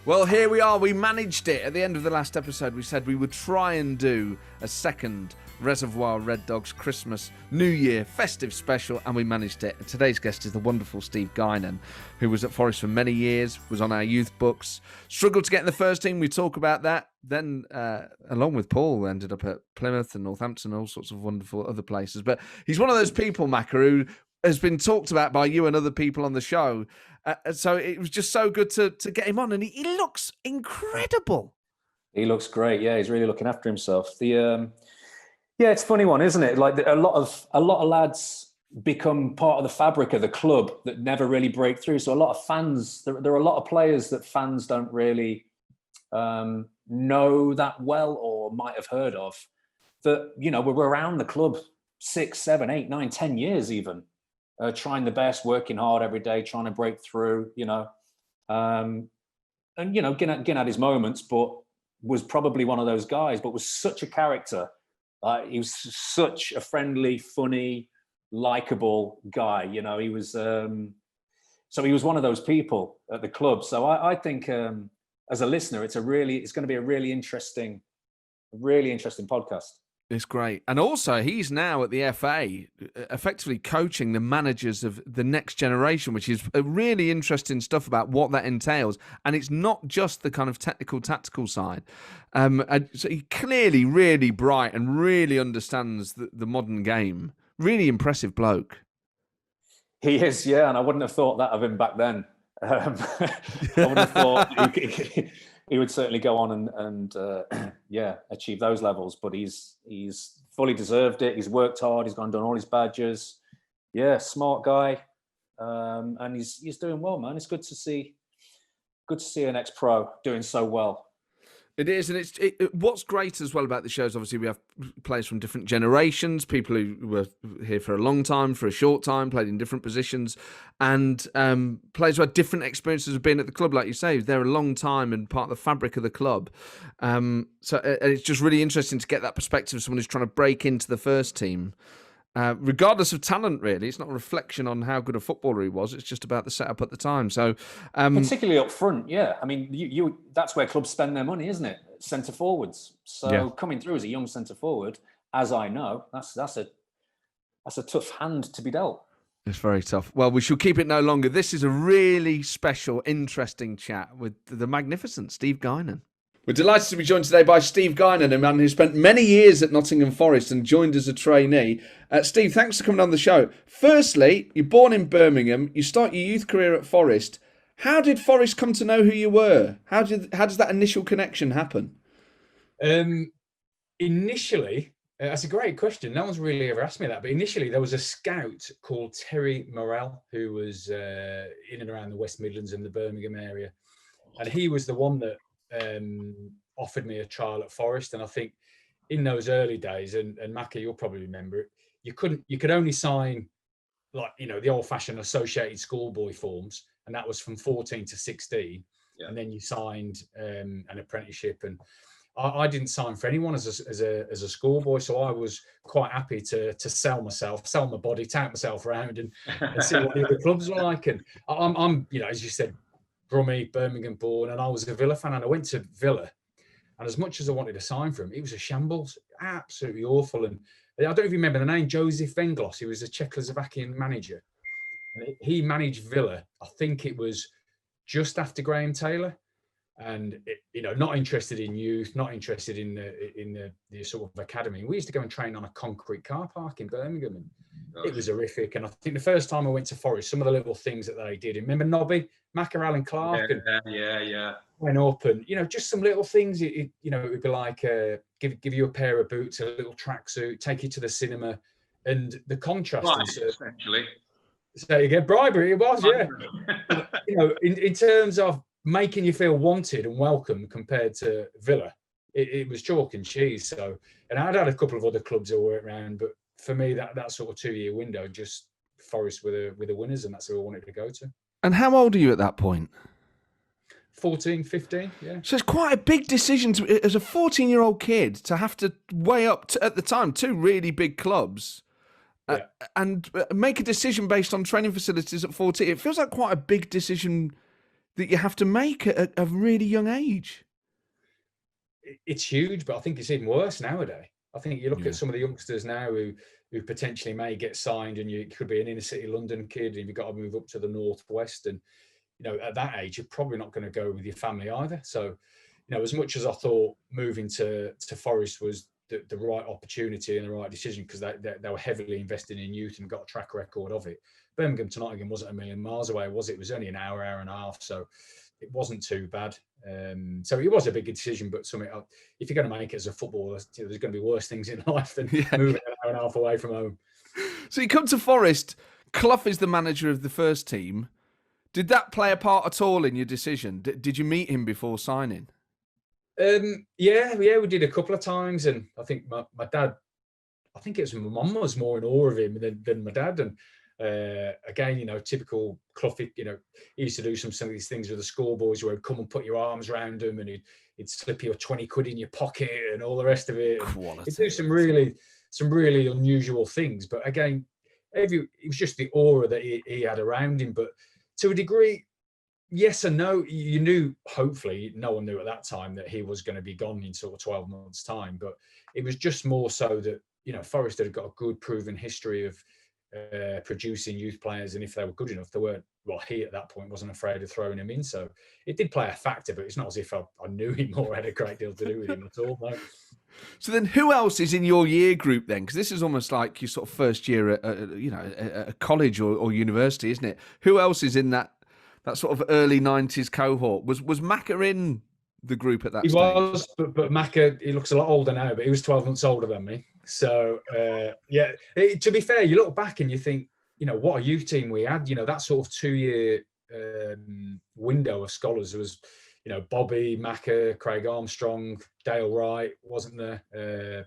Well, here we are. We managed it. At the end of the last episode, we said we would try and do a second Reservoir Red Dogs Christmas, New Year, festive special, and we managed it. Today's guest is the wonderful Steve Guinan, who was at Forest for many years, was on our youth books, struggled to get in the first team. We talk about that. Then, along with Paul, ended up at Plymouth and Northampton, all sorts of wonderful other places. But he's one of those people, Macca, who has been talked about by you and other people on the show. So it was just so good to get him on, and he looks incredible. He looks great. Yeah, he's really looking after himself. It's a funny one, isn't it? Like a lot of lads become part of the fabric of the club that never really break through. So a lot of fans, there are a lot of players that fans don't really know that well or might have heard of. That we're around the club 6, 7, 8, 9, 10 years even. Trying the best, working hard every day, trying to break through, and Guinan had his moments, but was probably one of those guys, but was such a character. He was such a friendly, funny, likable guy. He was, so he was one of those people at the club. So I think as a listener, it's going to be a really interesting podcast. It's great. And also, he's now at the FA, effectively coaching the managers of the next generation, which is a really interesting stuff about what that entails. And it's not just the kind of technical, tactical side. And so he clearly really bright and really understands the modern game. Really impressive bloke. He is, yeah. And I wouldn't have thought that of him back then. I would have thought he would certainly go on and achieve those levels. But he's fully deserved it. He's worked hard. He's gone and done all his badges. Yeah, smart guy, and he's doing well, man. It's good to see an ex-pro doing so well. It is, and what's great as well about the shows, obviously we have players from different generations, people who were here for a long time, for a short time, played in different positions, and players who had different experiences of being at the club, like you say. They're a long time and part of the fabric of the club. So it's just really interesting to get that perspective of someone who's trying to break into the first team. Regardless of talent, really. It's not a reflection on how good a footballer he was. It's just about the setup at the time. So, particularly up front, yeah. I mean, you that's where clubs spend their money, isn't it? Centre forwards. So coming through as a young centre forward, as I know, that's a tough hand to be dealt. It's very tough. Well, we shall keep it no longer. This is a really special, interesting chat with the magnificent Steve Guinan. We're delighted to be joined today by Steve Guinan, a man who spent many years at Nottingham Forest and joined as a trainee. Steve, thanks for coming on the show. Firstly, you're born in Birmingham. You start your youth career at Forest. How did Forest come to know who you were? How does that initial connection happen? Initially, that's a great question. No one's really ever asked me that. But initially, there was a scout called Terry Morrell who was in and around the West Midlands and the Birmingham area. And he was the one that offered me a trial at Forest. And I think in those early days, and Macca, you'll probably remember it, you could only sign the old-fashioned associated schoolboy forms, and that was from 14 to 16. Yeah. And then you signed an apprenticeship, and I didn't sign for anyone as a schoolboy, so I was quite happy to sell my body, take myself around and see what the other clubs were like. And I'm as you said, Brummie, Birmingham born, and I was a Villa fan, and I went to Villa, and as much as I wanted to sign for him, it was a shambles, absolutely awful. And I don't know if you remember the name, Josef Venglos. He was a Czechoslovakian manager. He managed Villa, I think it was just after Graham Taylor, and not interested in youth, not interested in the sort of academy. We used to go and train on a concrete car park in Birmingham, and it was horrific. And I think the first time I went to Forest, some of the little things that they did. Remember Nobby, Macca, Alan Clark, went up, and just some little things. It would be like give you a pair of boots, a little tracksuit, take you to the cinema, and the contrast. Essentially. So you get bribery. It was, yeah. In terms of making you feel wanted and welcome compared to Villa, it was chalk and cheese. So, and I'd had a couple of other clubs I worked around, but for me, that sort of 2-year window, just Forest with the winners, and that's who I wanted to go to. And how old are you at that point? 14, 15, yeah. So it's quite a big decision as a 14-year-old kid to have to weigh up, at the time, 2 really big clubs. And make a decision based on training facilities at 14. It feels like quite a big decision that you have to make at a really young age. It's huge, but I think it's even worse nowadays. I think you look Yeah. at some of the youngsters now who potentially may get signed, and you could be an inner city London kid, and you've got to move up to the northwest, and at that age, you're probably not going to go with your family either. So, as much as I thought moving to Forest was the right opportunity and the right decision, because they were heavily investing in youth and got a track record of it. Birmingham to Nottingham wasn't a million miles away, was it? It was only an hour and a half, so it wasn't too bad. So it was a big decision, but something, if you're going to make it as a footballer, there's going to be worse things in life than moving an hour and a half away from home. So you come to Forest. Clough is the manager of the first team. Did that play a part at all in your decision? Did you meet him before signing? Yeah, we did a couple of times, and I think my dad, I think it was my mum was more in awe of him than my dad. And again, typical Clough, he used to do some of these things with the schoolboys where he'd come and put your arms around him, and he'd slip you 20 quid in your pocket and all the rest of it. He'd do some really unusual things. But again, it was just the aura that he had around him. But to a degree, yes and no. You knew, hopefully, no one knew at that time that he was going to be gone in sort of 12 months' time. But it was just more so that, Forest had got a good proven history of producing youth players, and if they were good enough, he at that point wasn't afraid of throwing him in. So it did play a factor, but it's not as if I knew him or had a great deal to do with him at all. No. So then, who else is in your year group then? Because this is almost like your sort of first year at a college or university, isn't it? Who else is in that sort of early 90s cohort? Was Macca in the group at that stage? He was, but Macca, he looks a lot older now, but he was 12 months older than me. So, to be fair, you look back and you think, what a youth team we had. That sort of 2-year window of scholars was, Bobby, Macca, Craig Armstrong, Dale Wright, wasn't there?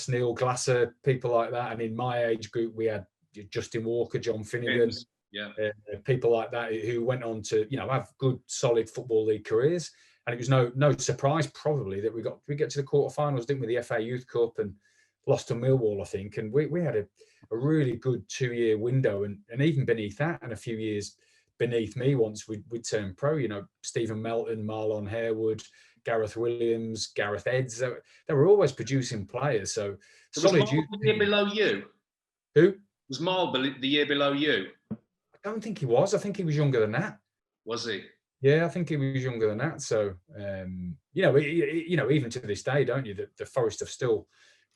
Neil Glasser, people like that. And in my age group, we had Justin Walker, John Finnegan, people like that who went on to, have good, solid Football League careers. And it was no surprise, probably, that we get to the quarterfinals, didn't we, the FA Youth Cup, and lost to Millwall, I think. And we had a really good 2-year window, and even beneath that, and a few years beneath me, once we'd turned pro, Stephen Melton, Marlon Harewood, Gareth Williams, Gareth Eds, they were always producing players. So solid youth. Was Marl the year below you? Who? Was Marl the year below you? I don't think he was. I think he was younger than that. Was he? Yeah, I think he was younger than that. So, even to this day, don't you, that the Forest have still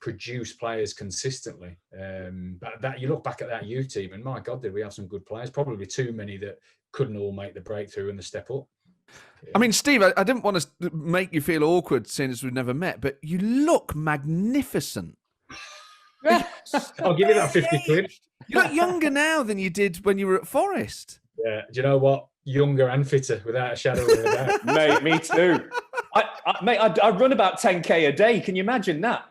produced players consistently. But that you look back at that youth team, and my God, did we have some good players? Probably too many that couldn't all make the breakthrough and the step up. Yeah. I mean, Steve, I didn't want to make you feel awkward, seeing as we've never met, but you look magnificent. I'll give you that 50 quid. You look younger now than you did when you were at Forest. Yeah, do you know what? Younger and fitter, without a shadow of a doubt. Mate, me too. I run about 10k a day. Can you imagine that?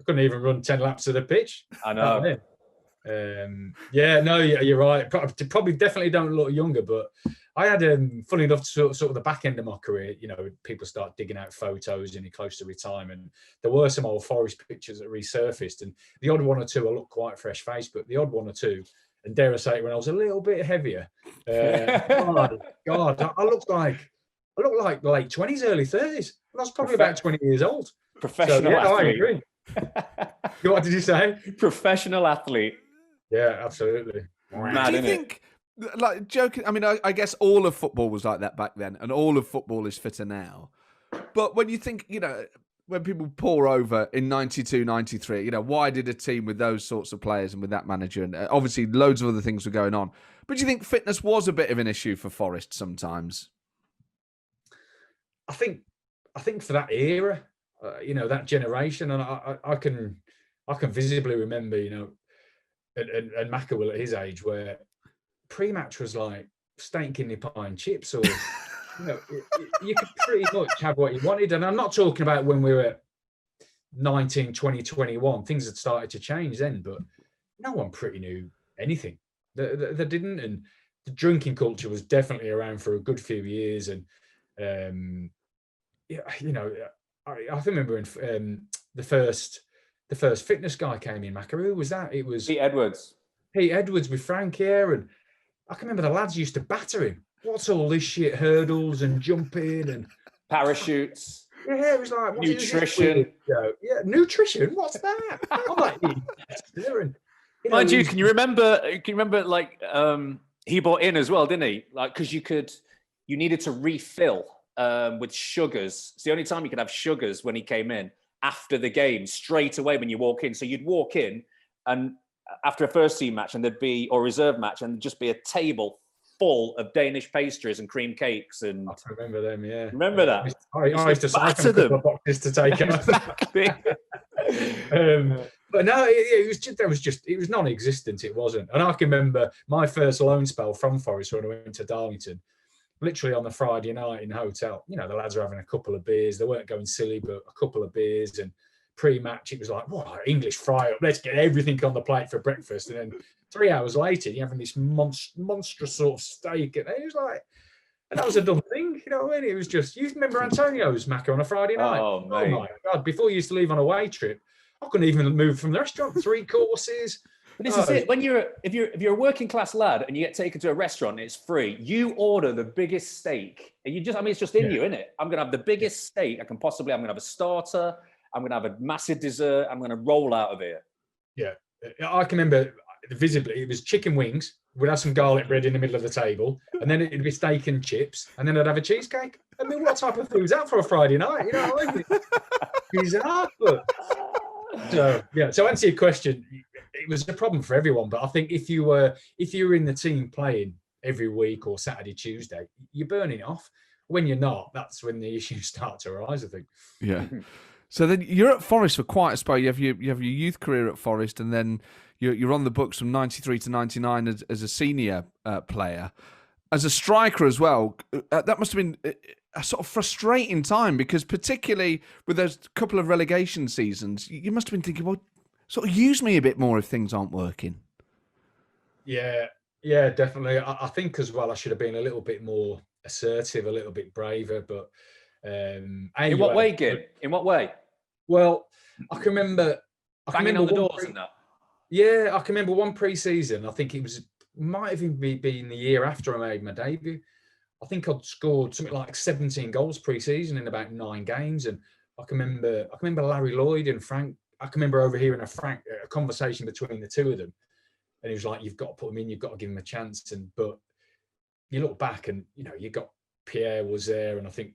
I couldn't even run 10 laps of the pitch. I know. You're right. Probably definitely don't look younger, but I had, funny enough, sort of the back end of my career, people start digging out photos and you're close to retirement. There were some old Forest pictures that resurfaced, and the odd one or two, I look quite fresh-faced, but the odd one or two, and dare I say it, when I was a little bit heavier, God, I look like late 20s, early 30s. I was probably about 20 years old. Professional athlete. I agree. What did you say? Professional athlete. Yeah, absolutely. Do you think, like, joking, I mean, I guess all of football was like that back then, and all of football is fitter now. But when you think, when people pour over in 92, 93, why did a team with those sorts of players and with that manager, and obviously loads of other things were going on. But do you think fitness was a bit of an issue for Forest sometimes? I think for that era, that generation, and I can visibly remember, and Macca will at his age, where pre-match was like steak kidney pie and chips, or you could pretty much have what you wanted. And I'm not talking about when we were 19, 20, 21. Things had started to change then, but no one pretty knew anything. They didn't, and the drinking culture was definitely around for a good few years. And I remember in the first fitness guy came in, Macca. Who was that? It was Pete Edwards with Frank here, and I can remember the lads used to batter him. what's all this shit? Hurdles and jumping and Parachutes, yeah, it was like what is this nutrition. weird show? Yeah, nutrition. What's that? I'm like, Mind you, can you remember like he bought in as well, didn't he? Like because you needed to refill with sugars. It's the only time you could have sugars when he came in after the game, straight away when you walk in. So you'd walk in and after a first team match and there'd be, or reserve match, and there'd just be a table full of Danish pastries and cream cakes. And I remember them, yeah. Remember that? I used to batter them. them. Boxes to take Exactly. But no, it was non-existent. It wasn't. And I can remember my first loan spell from Forest when I went to Darlington. Literally on the Friday night in the hotel, you know, the lads were having a couple of beers. They weren't going silly, but a couple of beers. And pre-match, it was like, what, English fry up. Let's get everything on the plate for breakfast. And then 3 hours later, you're having this monstrous sort of steak. And it was like, and that was a dumb thing. You know what I mean? It was just, you remember Antonio's Macca on a Friday night? Oh, mate. My God. Before you used to leave on a away trip, I couldn't even move from the restaurant. 3 courses. But this is it. When if you're a working class lad and you get taken to a restaurant, and it's free. You order the biggest steak, and it's just in you, isn't it? I'm gonna have the biggest steak I can possibly. I'm gonna have a starter. I'm gonna have a massive dessert. I'm gonna roll out of here. Yeah, I can remember visibly. It was chicken wings. We'd have some garlic bread in the middle of the table, and then it'd be steak and chips, and then I'd have a cheesecake. I mean, what type of food is that for a Friday night? You know what I mean? Bizarre, but so yeah. So answer your question. It was a problem for everyone, but I think if you were in the team playing every week or Saturday, Tuesday, you're burning off. When you're not, that's when the issues start to arise, I think. Yeah. So then you're at Forest for quite a spell. You have your youth career at Forest, and then you're on the books from 93 to 99 as a senior player. As a striker as well, that must have been a sort of frustrating time, because particularly with those couple of relegation seasons, you must have been thinking, well, sort of use me a bit more if things aren't working. Yeah, definitely. I think as well I should have been a little bit more assertive, a little bit braver. But in what way, Gib? In what way? Well, I can remember banging on the doors and that. Yeah, I can remember one pre-season. I think it might have even been the year after I made my debut. I think I'd scored something like 17 goals pre-season in about 9 games, and I can remember Larry Lloyd and Frank. I can remember overhearing a conversation between the two of them, and he was like, "You've got to put him in. You've got to give him a chance." But you look back, and you know, you got Pierre was there, and I think,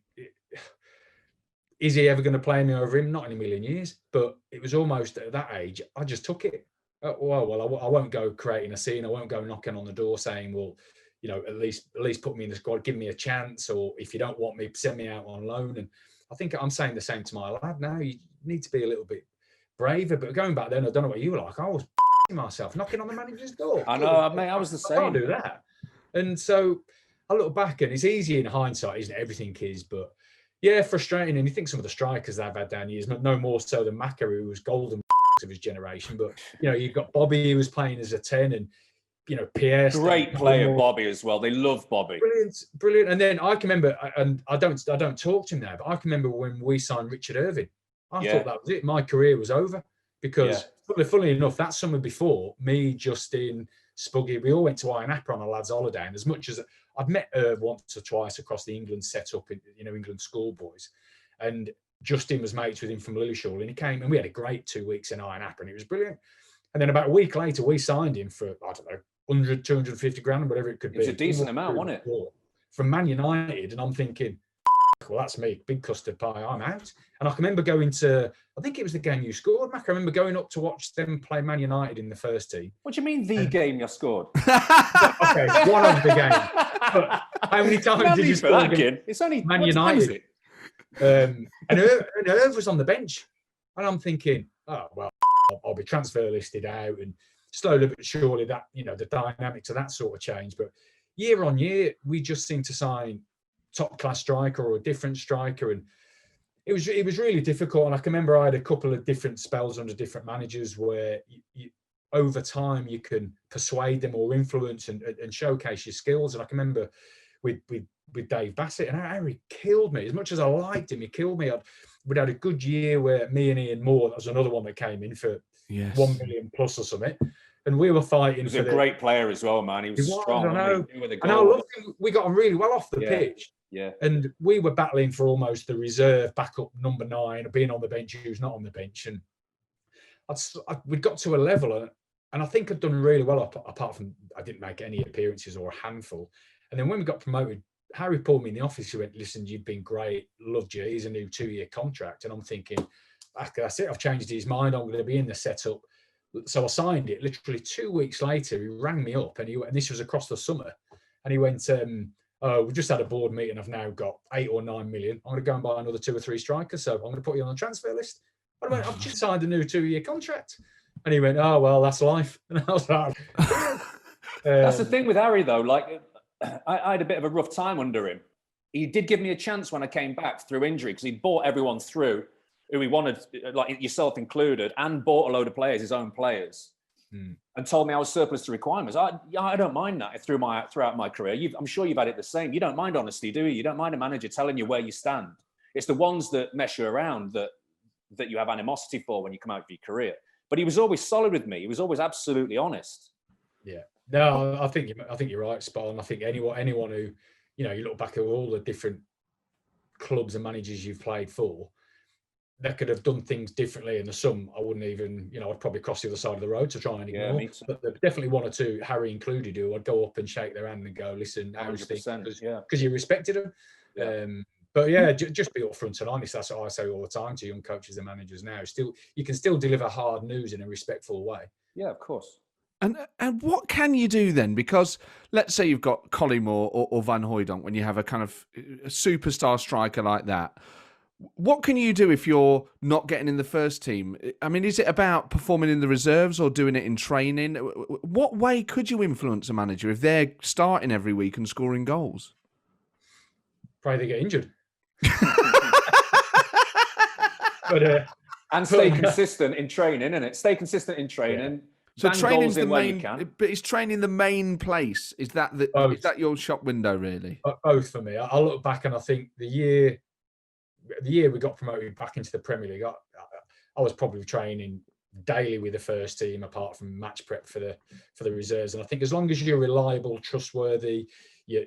is he ever going to play me over him? Not in a million years. But it was almost at that age, I just took it. Well, I won't go creating a scene. I won't go knocking on the door saying, "Well, you know, at least put me in the squad, give me a chance, or if you don't want me, send me out on loan." And I think I'm saying the same to my lad now. You need to be a little bit braver. But going back then, I don't know what you were like. I was myself knocking on the manager's door. I know, mate. I was the same. I can't do that. And so I look back, and it's easy in hindsight, isn't it? Everything is, but yeah, frustrating. And you think some of the strikers that I've had down years, no more so than Macca, who was golden of his generation. But you know, you've got Bobby, who was playing as a 10, and you know, Pierre. Great player, Bobby as well. They love Bobby. Brilliant. And then I can remember, and I don't talk to him now, but I can remember when we signed Richard Irving. I thought that was it. My career was over, because funnily enough, that summer before, me, Justin, Spuggy, we all went to Iron Apple on a lads' holiday. And as much as I'd met Irv once or twice across the England setup, in, you know, England schoolboys, and Justin was mates with him from Lillishall, and he came, and we had a great 2 weeks in Iron Apple, and it was brilliant. And then about a week later, we signed him for, I don't know, 100, 250 grand, whatever it could be. It's a decent amount, wasn't it? From Man United, and I'm thinking, well, that's me, big custard pie, I'm out. And I can remember going to, I think it was the game you scored, Mac. I remember going up to watch them play Man United in the first team. What do you mean, the game you scored? Okay, one of the game. But how many times did you score that, kid? It's only Man United. And Irv was on the bench, and I'm thinking, oh well, I'll be transfer listed out, and slowly but surely that, you know, the dynamics of that sort of change. But year on year, we just seemed to sign top class striker or a different striker, and it was really difficult. And I can remember I had a couple of different spells under different managers where you over time you can persuade them or influence and showcase your skills. And I can remember with Dave Bassett, and Harry killed me. As much as I liked him, he killed me. We'd had a good year where me and Ian Moore, that was another one that came in for 1 million plus or something. and we were fighting. He was a great player as well, man. He was strong. I know. He knew where the And I goal loved him. We got on really well off the pitch. Yeah. And we were battling for almost the reserve backup number 9, being on the bench, who's not on the bench. And we'd got to a level, and I think I'd done really well, apart from I didn't make any appearances or a handful. And then when we got promoted, Harry pulled me in the office. He went, "Listen, you've been great. Loved you. Here's a new 2-year contract." And I'm thinking, that's it. I've changed his mind. I'm going to be in the setup. So I signed it. Literally 2 weeks later, he rang me up, and this was across the summer. And he went, "Oh, we just had a board meeting. I've now got 8 or 9 million. I'm going to go and buy another 2 or 3 strikers. So I'm going to put you on the transfer list." I went, "I've just signed a new 2-year contract." And he went, "Oh, well, that's life." And I was like, that's the thing with Harry, though. Like, I had a bit of a rough time under him. He did give me a chance when I came back through injury, because he bought everyone through who he wanted, like yourself included, and bought a load of players, his own players, and told me I was surplus to requirements. I don't mind that throughout my career. I'm sure you've had it the same. You don't mind honesty, do you? You don't mind a manager telling you where you stand. It's the ones that mess you around that you have animosity for when you come out of your career. But he was always solid with me. He was always absolutely honest. Yeah. No, I think you're right, spot on. I think anyone who, you look back at all the different clubs and managers you've played for, they could have done things differently. And there's some I wouldn't even, I'd probably cross the other side of the road to try and ignore. Me too. But there's definitely one or two, Harry included, who I'd go up and shake their hand and go, "Listen, because you respected them." Yeah. But yeah, just be upfront and honest. That's what I say all the time to young coaches and managers now. You can still deliver hard news in a respectful way. Yeah, of course. And what can you do then? Because let's say you've got Collymore or Van Hooijdonk, when you have a kind of a superstar striker like that. What can you do if you're not getting in the first team? I mean, is it about performing in the reserves or doing it in training? What way could you influence a manager if they're starting every week and scoring goals? Probably they get injured. And stay consistent in training, innit? Stay consistent in training. Yeah. So training's the main, but is training the main place? Is that your shop window really? Both for me. I look back and I think the year we got promoted back into the Premier League, I was probably training daily with the first team, apart from match prep for the reserves. And I think as long as you're reliable, trustworthy, you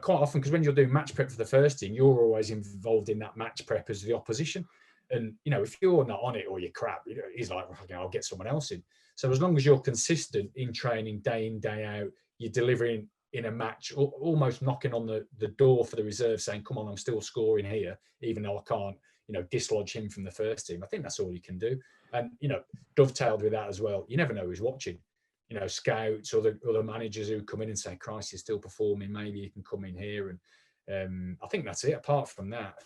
quite often, because when you're doing match prep for the first team, you're always involved in that match prep as the opposition. And if you're not on it or you're crap, he's like, I'll get someone else in. So as long as you're consistent in training day in, day out, you're delivering in a match, almost knocking on the door for the reserve, saying, "Come on, I'm still scoring here, even though I can't, dislodge him from the first team." I think that's all you can do. And, dovetailed with that as well, you never know who's watching. Scouts or the managers who come in and say, "Christ, he's still performing, maybe you can come in here." And I think that's it. Apart from that,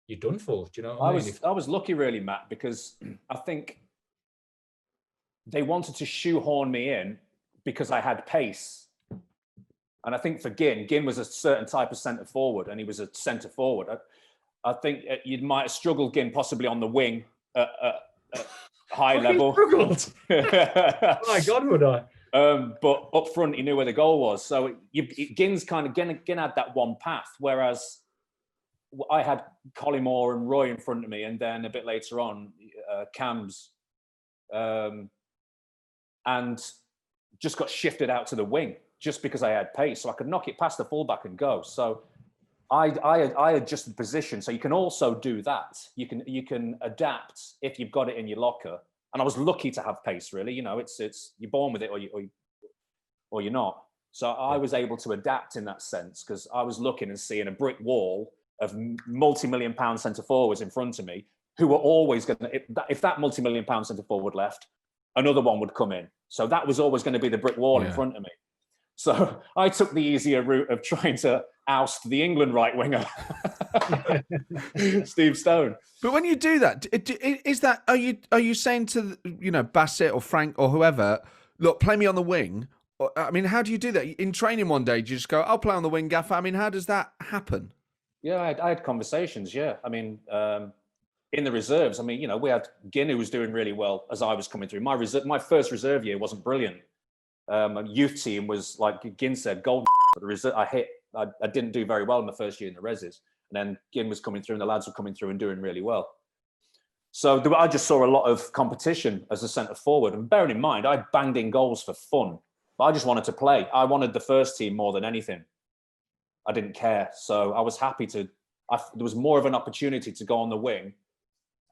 you're done for. Do you know what I mean? I was lucky, really, Matt, because I think they wanted to shoehorn me in because I had pace. And I think for Ginn was a certain type of centre forward, and he was a centre forward. I think you might have struggled, Ginn, possibly on the wing at high level. Struggled. My God, would I? But up front, he knew where the goal was. So Ginn had that one path, whereas I had Collymore and Roy in front of me, and then a bit later on, Cams, and just got shifted out to the wing just because I had pace, so I could knock it past the fullback and go. So I adjusted position. So you can also do that. You can adapt if you've got it in your locker. And I was lucky to have pace, really. It's you're born with it or you're not. So I was able to adapt in that sense, because I was looking and seeing a brick wall of multi-million-pound centre forwards in front of me who were always going to, if that multi-million-pound centre forward left, another one would come in. So that was always going to be the brick wall in front of me. So I took the easier route of trying to oust the England right winger, Steve Stone. But when you do that, are you saying to Bassett or Frank or whoever, look, play me on the wing? I mean, how do you do that in training? One day, do you just go, "I'll play on the wing, Gaffer"? I mean, how does that happen? Yeah, I had conversations. Yeah, I mean, in the reserves, I mean, we had Ginn, who was doing really well as I was coming through. My first reserve year wasn't brilliant. Youth team was, like Ginn said, gold. The reserve, I didn't do very well in the first year in the reses, and then Ginn was coming through, and the lads were coming through and doing really well. So I just saw a lot of competition as a centre forward. And bearing in mind, I banged in goals for fun. But I just wanted to play. I wanted the first team more than anything. I didn't care. So I was happy to. There was more of an opportunity to go on the wing.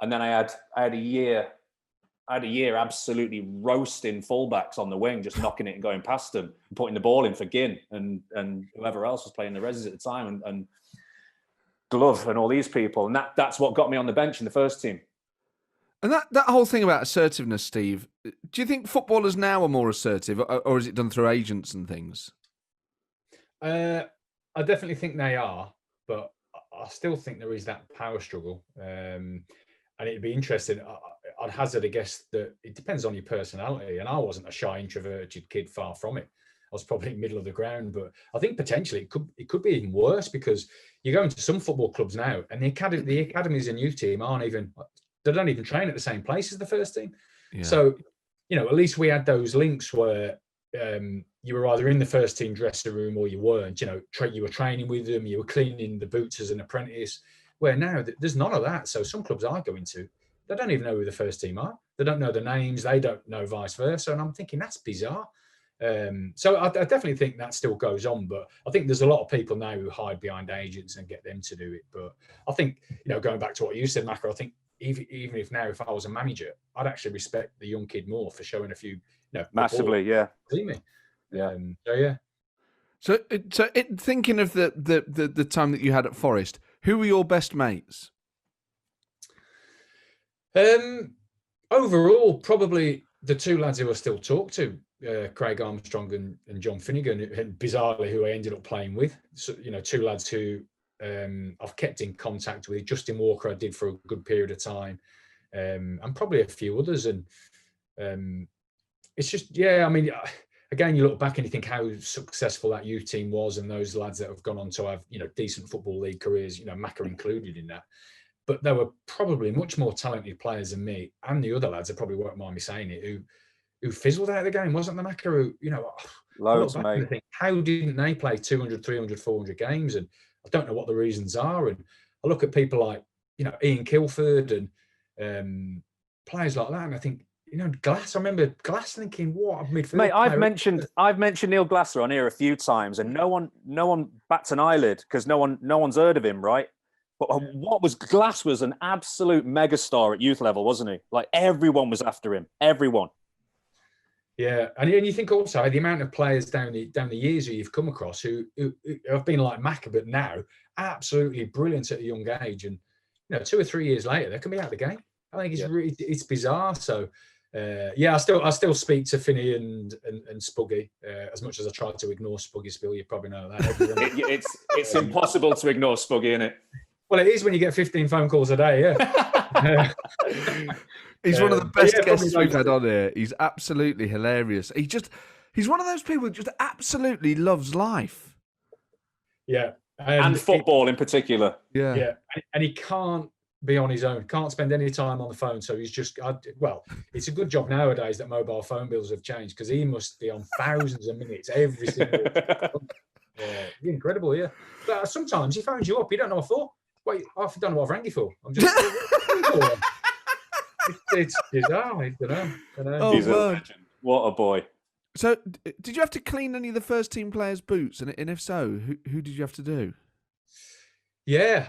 And then I had a year absolutely roasting fullbacks on the wing, just knocking it and going past them, and putting the ball in for Ginn and whoever else was playing the Reses at the time, and Glove and all these people. And that's what got me on the bench in the first team. And that whole thing about assertiveness, Steve, do you think footballers now are more assertive, or is it done through agents and things? I definitely think they are, but I still think there is that power struggle. And it'd be interesting. I'd hazard a guess that it depends on your personality. And I wasn't a shy, introverted kid, far from it. I was probably middle of the ground, but I think potentially it could be even worse, because you go into some football clubs now, and the academies and youth team they don't even train at the same place as the first team. Yeah. So, at least we had those links where you were either in the first team dressing room or you weren't. You were training with them, you were cleaning the boots as an apprentice. Where now there's none of that. So some clubs I go into, they don't even know who the first team are. They don't know the names. They don't know vice versa. And I'm thinking that's bizarre. So I definitely think that still goes on. But I think there's a lot of people now who hide behind agents and get them to do it. But I think, going back to what you said, Macca, I think even if now, if I was a manager, I'd actually respect the young kid more for showing a few, massively, yeah. See me. Yeah. So yeah. So thinking of the time that you had at Forest, who were your best mates? Overall, probably the two lads who I still talk to, Craig Armstrong and John Finnegan, and bizarrely who I ended up playing with. So, two lads who I've kept in contact with. Justin Walker I did for a good period of time, and probably a few others. And it's just, again, you look back and you think how successful that youth team was, and those lads that have gone on to have, decent football league careers, Macca included in that. But there were probably much more talented players than me, and the other lads, I probably won't mind me saying it, who fizzled out of the game. Wasn't the Macca who, loads, mate. Think, how didn't they play 200, 300, 400 games? And I don't know what the reasons are. And I look at people like, Ian Kilford and players like that, and I think, Glass. I remember Glass thinking, "What a midfield!" Mate, I've mentioned Neil Glasser on here a few times, and no one bats an eyelid because no one's heard of him, right? But Glass was an absolute megastar at youth level, wasn't he? Like everyone was after him, everyone. Yeah, and you think also the amount of players down the years who you've come across who have been like Macca, but now absolutely brilliant at a young age, and 2 or 3 years later they can be out of the game. I think it's bizarre. So. I still speak to Finney and Spuggy as much as I try to ignore Spuggy Spill. You probably know that. It's impossible to ignore Spuggy, isn't it? Well, it is when you get 15 phone calls a day. Yeah, he's one of the best guests we've had on here. He's absolutely hilarious. He's one of those people who just absolutely loves life. Yeah, and football in particular. Yeah, and he can't be on his own, can't spend any time on the phone. So he's just, it's a good job nowadays that mobile phone bills have changed, because he must be on thousands of minutes every single incredible, yeah. But sometimes he phones you up, you don't know what for. Wait, I don't know what I've rang you for. I'm just it's bizarre. I don't know. Oh, he's a legend. What a boy. So did you have to clean any of the first team players' boots? And if so, who did you have to do? Yeah,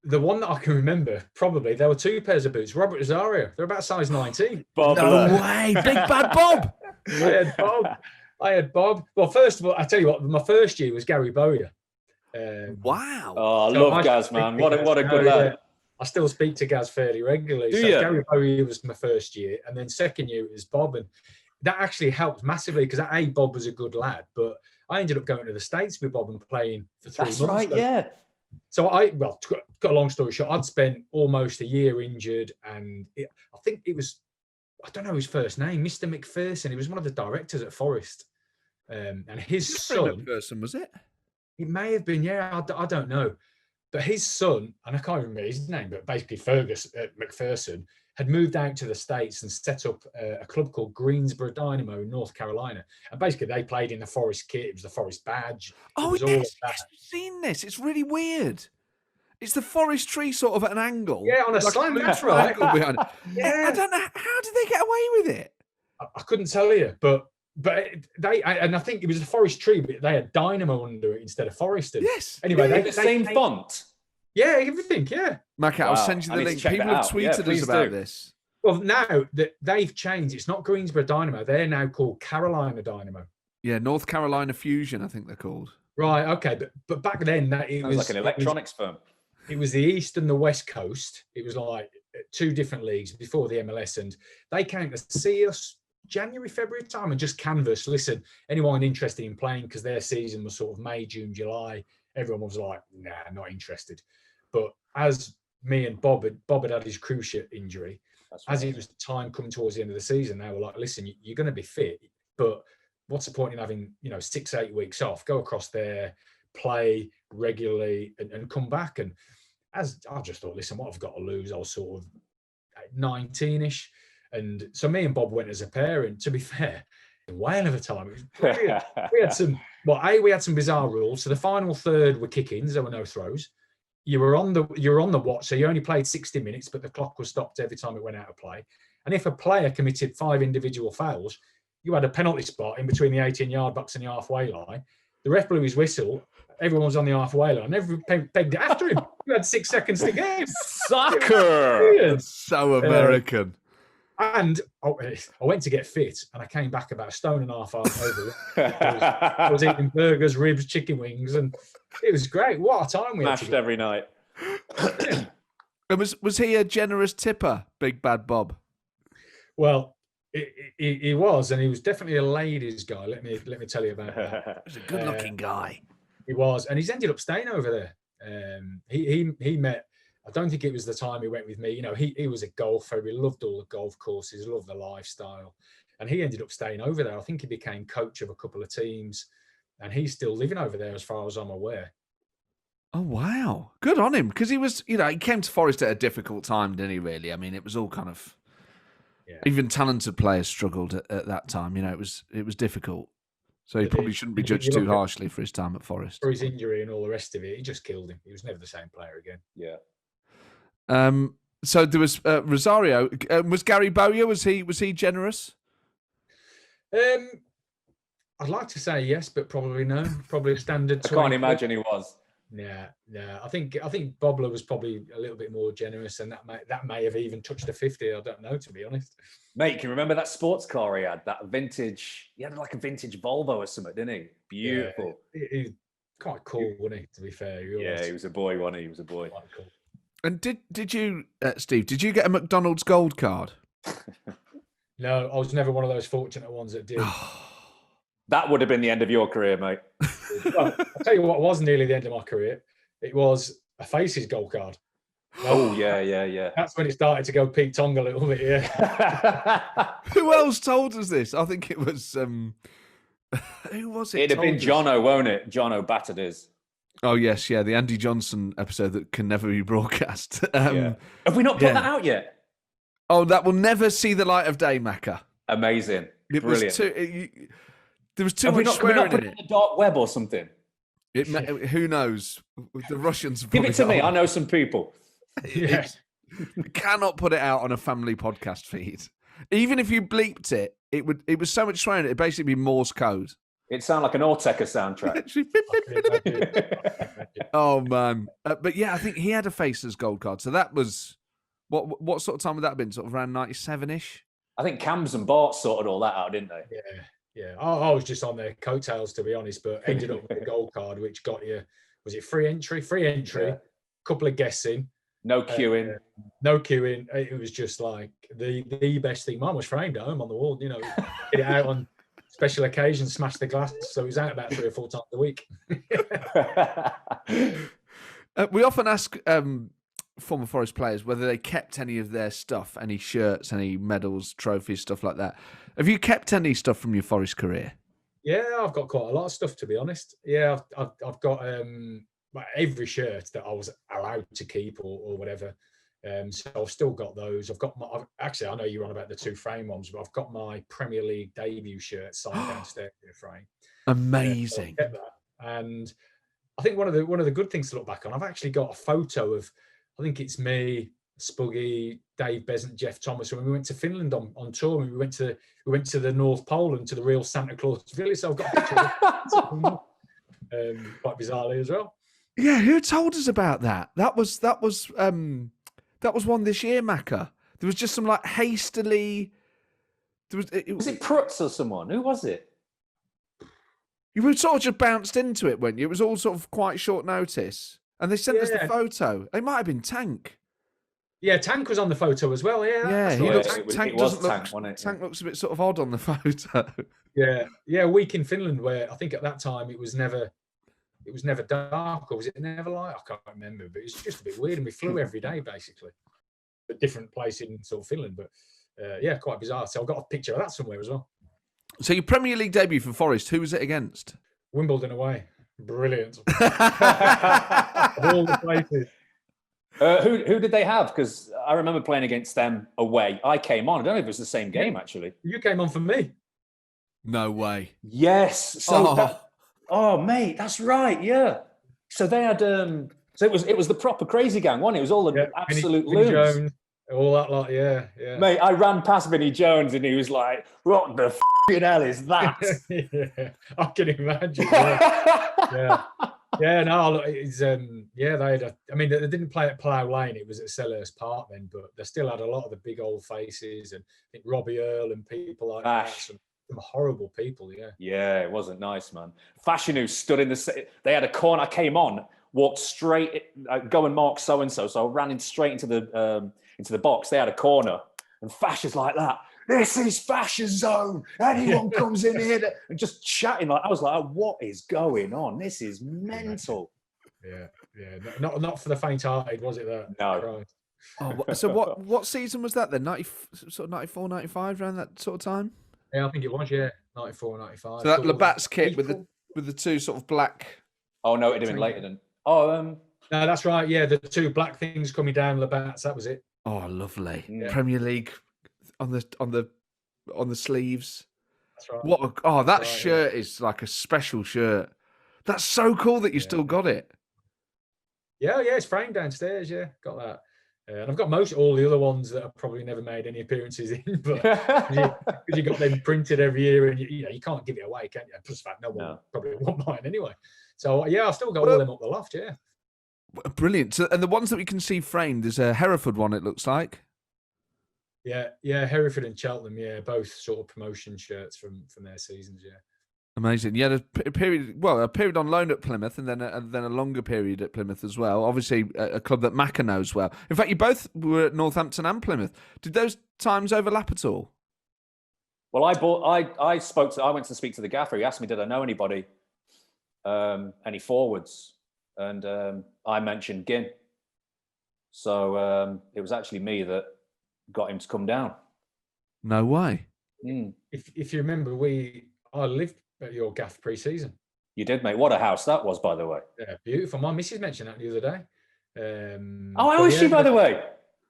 the one that I can remember, probably, there were 2 pairs of boots. Robert Rosario, they're about size 19. Bob, no way, big bad Bob. I had Bob. Well, first of all, I tell you what, my first year was Gary Bowyer. Wow. Oh, I love Gaz, man. What a good lad. I still speak to Gaz fairly regularly. Gary Bowyer was my first year, and then second year it was Bob, and that actually helped massively because Bob was a good lad, but I ended up going to the States with Bob and playing for 3 months. That's right, yeah. So to cut a long story short, I'd spent almost a year injured, and I think it was, I don't know his first name, Mr. McPherson. He was one of the directors at Forest, and his son. McPherson, was it? It may have been, yeah. I don't know, but his son, and I can't remember his name, but basically Fergus McPherson had moved out to the States and set up a club called Greensboro Dynamo in North Carolina. And basically they played in the Forest kit. It was the Forest badge. Oh, yes, I've seen this. It's really weird. It's the forest tree sort of at an angle. Yeah, on a slant. That's right. Angle behind it. Yeah. I don't know. How did they get away with it? I couldn't tell you, but I think it was a forest tree, but they had dynamo under it instead of Forrested. Yes. Anyway, the same font. Yeah, everything. Yeah. Mac, Wow. I'll send you the I need to link. check People that have out. tweeted Yeah, us about do. this. Well, now that they've changed, it's not Greensboro Dynamo. They're now called Carolina Dynamo. Yeah, North Carolina Fusion, I think they're called. Right. Okay. But back then, it Sounds was like an electronics firm. It was the East and the West Coast. It was like two different leagues before the MLS, and they came to see us January, February time and just canvass. Listen, anyone interested in playing, because their season was sort of May, June, July. Everyone was like, nah, not interested. But as me and Bob had his cruciate injury, as it was time coming towards the end of the season, they were like, listen, you're going to be fit, but what's the point in having 6-8 weeks off? Go across there, play regularly, and come back. And as I just thought, listen, what I've got to lose? I was sort of 19ish, and so me and Bob went as a pair. And to be fair, a whale of a time. It was brilliant. We had some bizarre rules. So the final third were kick-ins. There were no throws. You were on the watch, so you only played 60 minutes, but the clock was stopped every time it went out of play. And if a player committed 5 individual fouls, you had a penalty spot in between the 18-yard box and the halfway line. The ref blew his whistle. Everyone was on the halfway line. Everyone pegged it after him. You had 6 seconds to game. Soccer! So American. And I went to get fit, and I came back about a stone and a half over. I was eating burgers, ribs, chicken wings, and it was great. What a time we Mashed had every night. And was he a generous tipper, Big Bad Bob? Well, he was, and he was definitely a ladies' guy. Let me tell you about that. He was a good-looking guy. He was, and he's ended up staying over there. He met. I don't think it was the time he went with me. He was a golfer. He loved all the golf courses, loved the lifestyle, and he ended up staying over there. I think he became coach of a couple of teams, and he's still living over there, as far as I'm aware. Oh, wow. Good on him. Because he was, he came to Forest at a difficult time, didn't he, really? I mean, it was all kind of... Yeah. Even talented players struggled at that time. It was difficult. So he probably shouldn't be judged too harshly for his time at Forest. For his injury and all the rest of it, he just killed him. He was never the same player again. Yeah. So there was Rosario. Was Gary Bowyer? Was he generous? I'd like to say yes, but probably no. Probably a standard. I can't imagine he was. Yeah. I think Bobler was probably a little bit more generous, and that may have even touched a 50. I don't know, to be honest. Mate, can you remember that sports car he had? That vintage. He had like a vintage Volvo or something, didn't he? Beautiful. Yeah, he was quite cool, wasn't he? To be fair, he was a boy, wasn't he? He was a boy. Quite cool. And did you, Steve? Did you get a McDonald's gold card? No, I was never one of those fortunate ones that did. That would have been the end of your career, mate. Well, I'll tell you what was nearly the end of my career. It was a Faces gold card. Oh, yeah. That's when it started to go Pete Tong a little bit, yeah. Who else told us this? I think it was... who was it? It'd have been Jono, won't it? Jono battered his. Oh, yes, yeah. The Andy Johnson episode that can never be broadcast. Have we not put that out yet? Oh, that will never see the light of day, Macca. Amazing. It Brilliant. was there was too much Can we swearing not put in it it. on the dark web or something? Who knows? The Russians Give it to me. I know some people. You cannot put it out on a family podcast feed. Even if you bleeped it, it was so much swearing. It'd basically be Morse code. It sounded like an Orteca soundtrack. Oh man! But yeah, I think he had a Faces gold card. So that was what sort of time would that have been? Sort of around 97-ish. I think Cams and Bart sorted all that out, didn't they? Yeah. I was just on their coattails, to be honest, but ended up with a gold card, which got you, was it free entry, couple of guessing. No queuing. No queuing. It was just like the best thing. Mine was framed at home on the wall, get it out on special occasions, smash the glass. So it was out about 3 or 4 times a week. We often ask former Forest players whether they kept any of their stuff, any shirts, any medals, trophies, stuff like that. Have you kept any stuff from your Forest career? Yeah, I've got quite a lot of stuff, to be honest. Yeah, I've got every shirt that I was allowed to keep or whatever. So I've still got those. Actually, I know you're on about the 2 frame ones, but I've got my Premier League debut shirt signed downstairs in a frame. Amazing. So I kept that. And I think one of the good things to look back on, I've actually got a photo of, I think it's me, Spuggy, Dave Besant, Jeff Thomas, when we went to Finland on tour, and we went to the North Pole and to the real Santa Claus village. So I've got a picture of it. Quite bizarrely as well. Yeah, who told us about that? That was one this year, Macca. There was just some like hastily. Was it Prutz or someone? Who was it? You were sort of just bounced into it, weren't you? It was all sort of quite short notice, and they sent us the photo. It might have been Tank. Yeah, Tank was on the photo as well. Yeah, he looks. Tank doesn't look. Tank looks a bit sort of odd on the photo. Yeah. A week in Finland, where I think at that time it was never dark, or was it never light? I can't remember, but it's just a bit weird. And we flew every day basically, a different place in sort of Finland. But yeah, quite bizarre. So I've got a picture of that somewhere as well. So your Premier League debut for Forest, who was it against? Wimbledon away. Brilliant. Of all the places. Who did they have? Because I remember playing against them away. I came on. I don't know if it was the same game, actually. You came on for me. No way. Yes. So mate, that's right. Yeah. So they had. So it was the proper crazy gang, wasn't it? It was all the absolute Vinnie loons. Jones, all that lot. Yeah. Mate, I ran past Vinnie Jones and he was like, "What the hell is that?" Yeah, I can imagine. Yeah, no, it's they had they didn't play at Plough Lane, it was at Selhurst Park then, but they still had a lot of the big old faces, and I think Robbie Earl and people like that, some horrible people. Yeah, it wasn't nice, man. Fashion who stood in they had a corner. I came on, walked straight, go and mark so and so I ran straight into the box. They had a corner, and Fashion's like that. "This is Fashion Zone. Anyone comes in here," and just chatting. Like I was like, "What is going on? This is mental." Yeah. Not for the faint-hearted, was it? That no. Oh, so what season was that then? 94, 95, around that sort of time? Yeah, I think it was. Yeah, 94, 95. So that Labatt's kit with the two sort of black. Oh no, it'd have been later than. No, that's right. Yeah, the two black things coming down Labatt's. That was it. Oh, lovely. Yeah. Premier League on the sleeves. That's right. That shirt is like a special shirt. That's so cool that you still got it. Yeah, it's framed downstairs. Yeah, got that. And I've got all the other ones that I've probably never made any appearances in, but you got them printed every year, and you can't give it away, can you? Plus, fact, no one probably won't mine anyway. So yeah, I've still got all them up the loft. Yeah, brilliant. So, and the ones that we can see framed, there's a Hereford one. It looks like. Yeah, Hereford and Cheltenham. Yeah, both sort of promotion shirts from their seasons. Yeah. Amazing. You had a period on loan at Plymouth, and then a longer period at Plymouth as well. Obviously, a club that Macca knows well. In fact, you both were at Northampton and Plymouth. Did those times overlap at all? Well, I went to speak to the gaffer. He asked me, did I know anybody, any forwards, and I mentioned Ginn. So it was actually me that got him to come down. No way. If you remember, I lived at your gaff pre-season. You did, mate. What a house that was, by the way. Yeah, beautiful. My missus mentioned that the other day. How is she, by the way?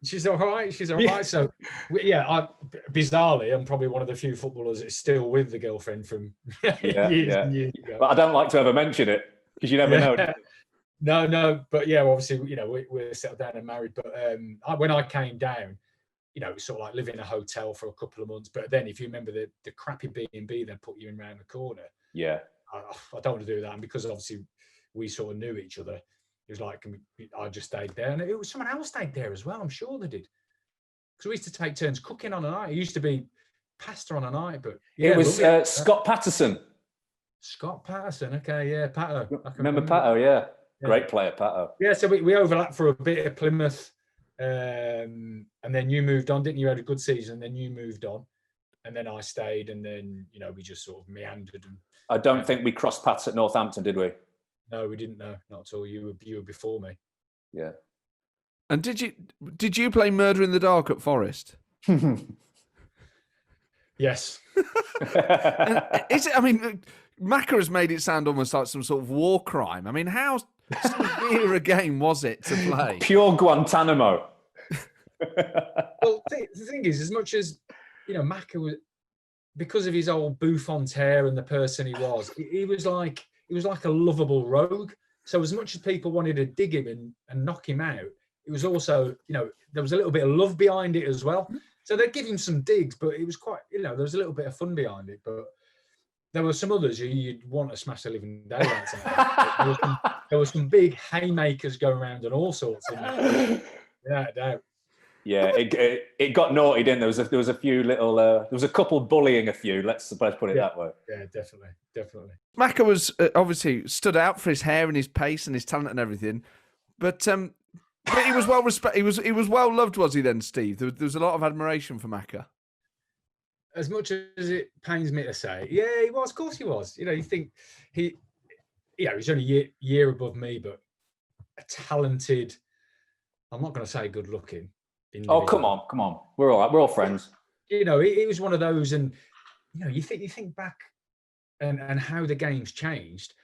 She's all right. So, bizarrely, I'm probably one of the few footballers that's still with the girlfriend from years and years ago. But I don't like to ever mention it because you never know. No. But yeah, obviously, we're settled down and married. But when I came down, it's sort of like living in a hotel for a couple of months. But then, if you remember the crappy B&B they put you in round the corner. Yeah. I don't want to do that. And because obviously we sort of knew each other, it was like I just stayed there. And it was someone else stayed there as well. I'm sure they did. Because we used to take turns cooking on a night. It used to be pasta on a night. But yeah, it was Scott Patterson. Scott Patterson. Okay, yeah, Patto. Remember Patto, yeah. Great player, Patto. Yeah, so we overlapped for a bit at Plymouth. And then you moved on, didn't you? Had a good season, then you moved on, and then I stayed, and then we just sort of meandered. And I don't think we crossed paths at Northampton, did we? No, we didn't. No, not at all. You were before me. Yeah. And did you play Murder in the Dark at Forest? Yes. Is it? I mean, Macca has made it sound almost like some sort of war crime. I mean, how severe a game was it to play? Pure Guantanamo. Well, the thing is, as much as Macca was, because of his old bouffant hair and the person he was like a lovable rogue. So as much as people wanted to dig him and knock him out, it was also, there was a little bit of love behind it as well. So they'd give him some digs, but it was quite, there was a little bit of fun behind it. But there were some others who you'd want to smash the living daylights out of. There were some big haymakers going around and all sorts. Yeah, doubt. Yeah, it got naughty, didn't there? There was a few little, there was a couple bullying a few. Let's put it that way. Yeah, definitely. Macca was obviously stood out for his hair and his pace and his talent and everything, but he was well respected. He was well loved, was he? Then, Steve, there was a lot of admiration for Macca. As much as it pains me to say, yeah, he was. Of course, he was. You think he's only a year above me, but a talented. I'm not going to say good looking. Oh, come on. We're all right. We're all friends. He was one of those, and you think back and how the game's changed.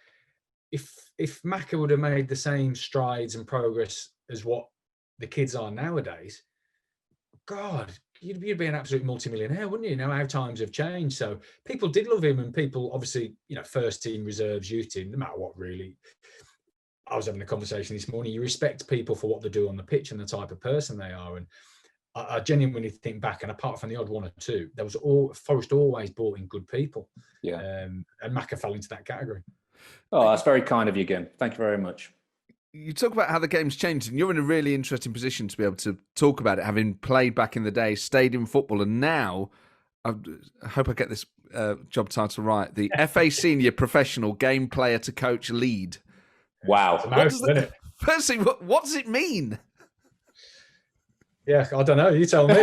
If Macca would have made the same strides and progress as what the kids are nowadays, God, you'd be an absolute multimillionaire, wouldn't you? Now how times have changed. So people did love him, and people obviously, first team, reserves, youth team, no matter what, really. I was having a conversation this morning. You respect people for what they do on the pitch and the type of person they are. And I genuinely think back, and apart from the odd one or two, Forest always brought in good people. Yeah. And Macca fell into that category. Oh, that's very kind of you, Guin. Thank you very much. You talk about how the game's changed, and you're in a really interesting position to be able to talk about it, having played back in the day, stayed in football, and now, I hope I get this job title right, the FA Senior Professional Game Player to Coach Lead. Wow. Firstly, what does it mean? Yeah, I don't know. You tell me.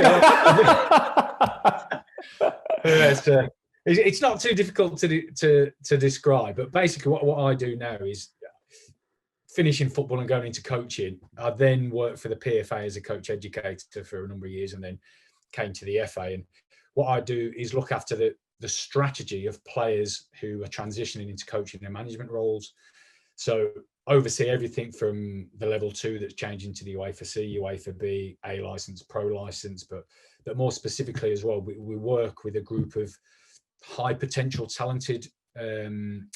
It's not too difficult to describe, but basically what I do now is finishing football and going into coaching. I then worked for the PFA as a coach educator for a number of years, and then came to the FA. And what I do is look after the strategy of players who are transitioning into coaching and management roles. So oversee everything from the level 2 that's changing to the UEFA C, UEFA B, A license, pro license, but more specifically as well, we work with a group of high potential, talented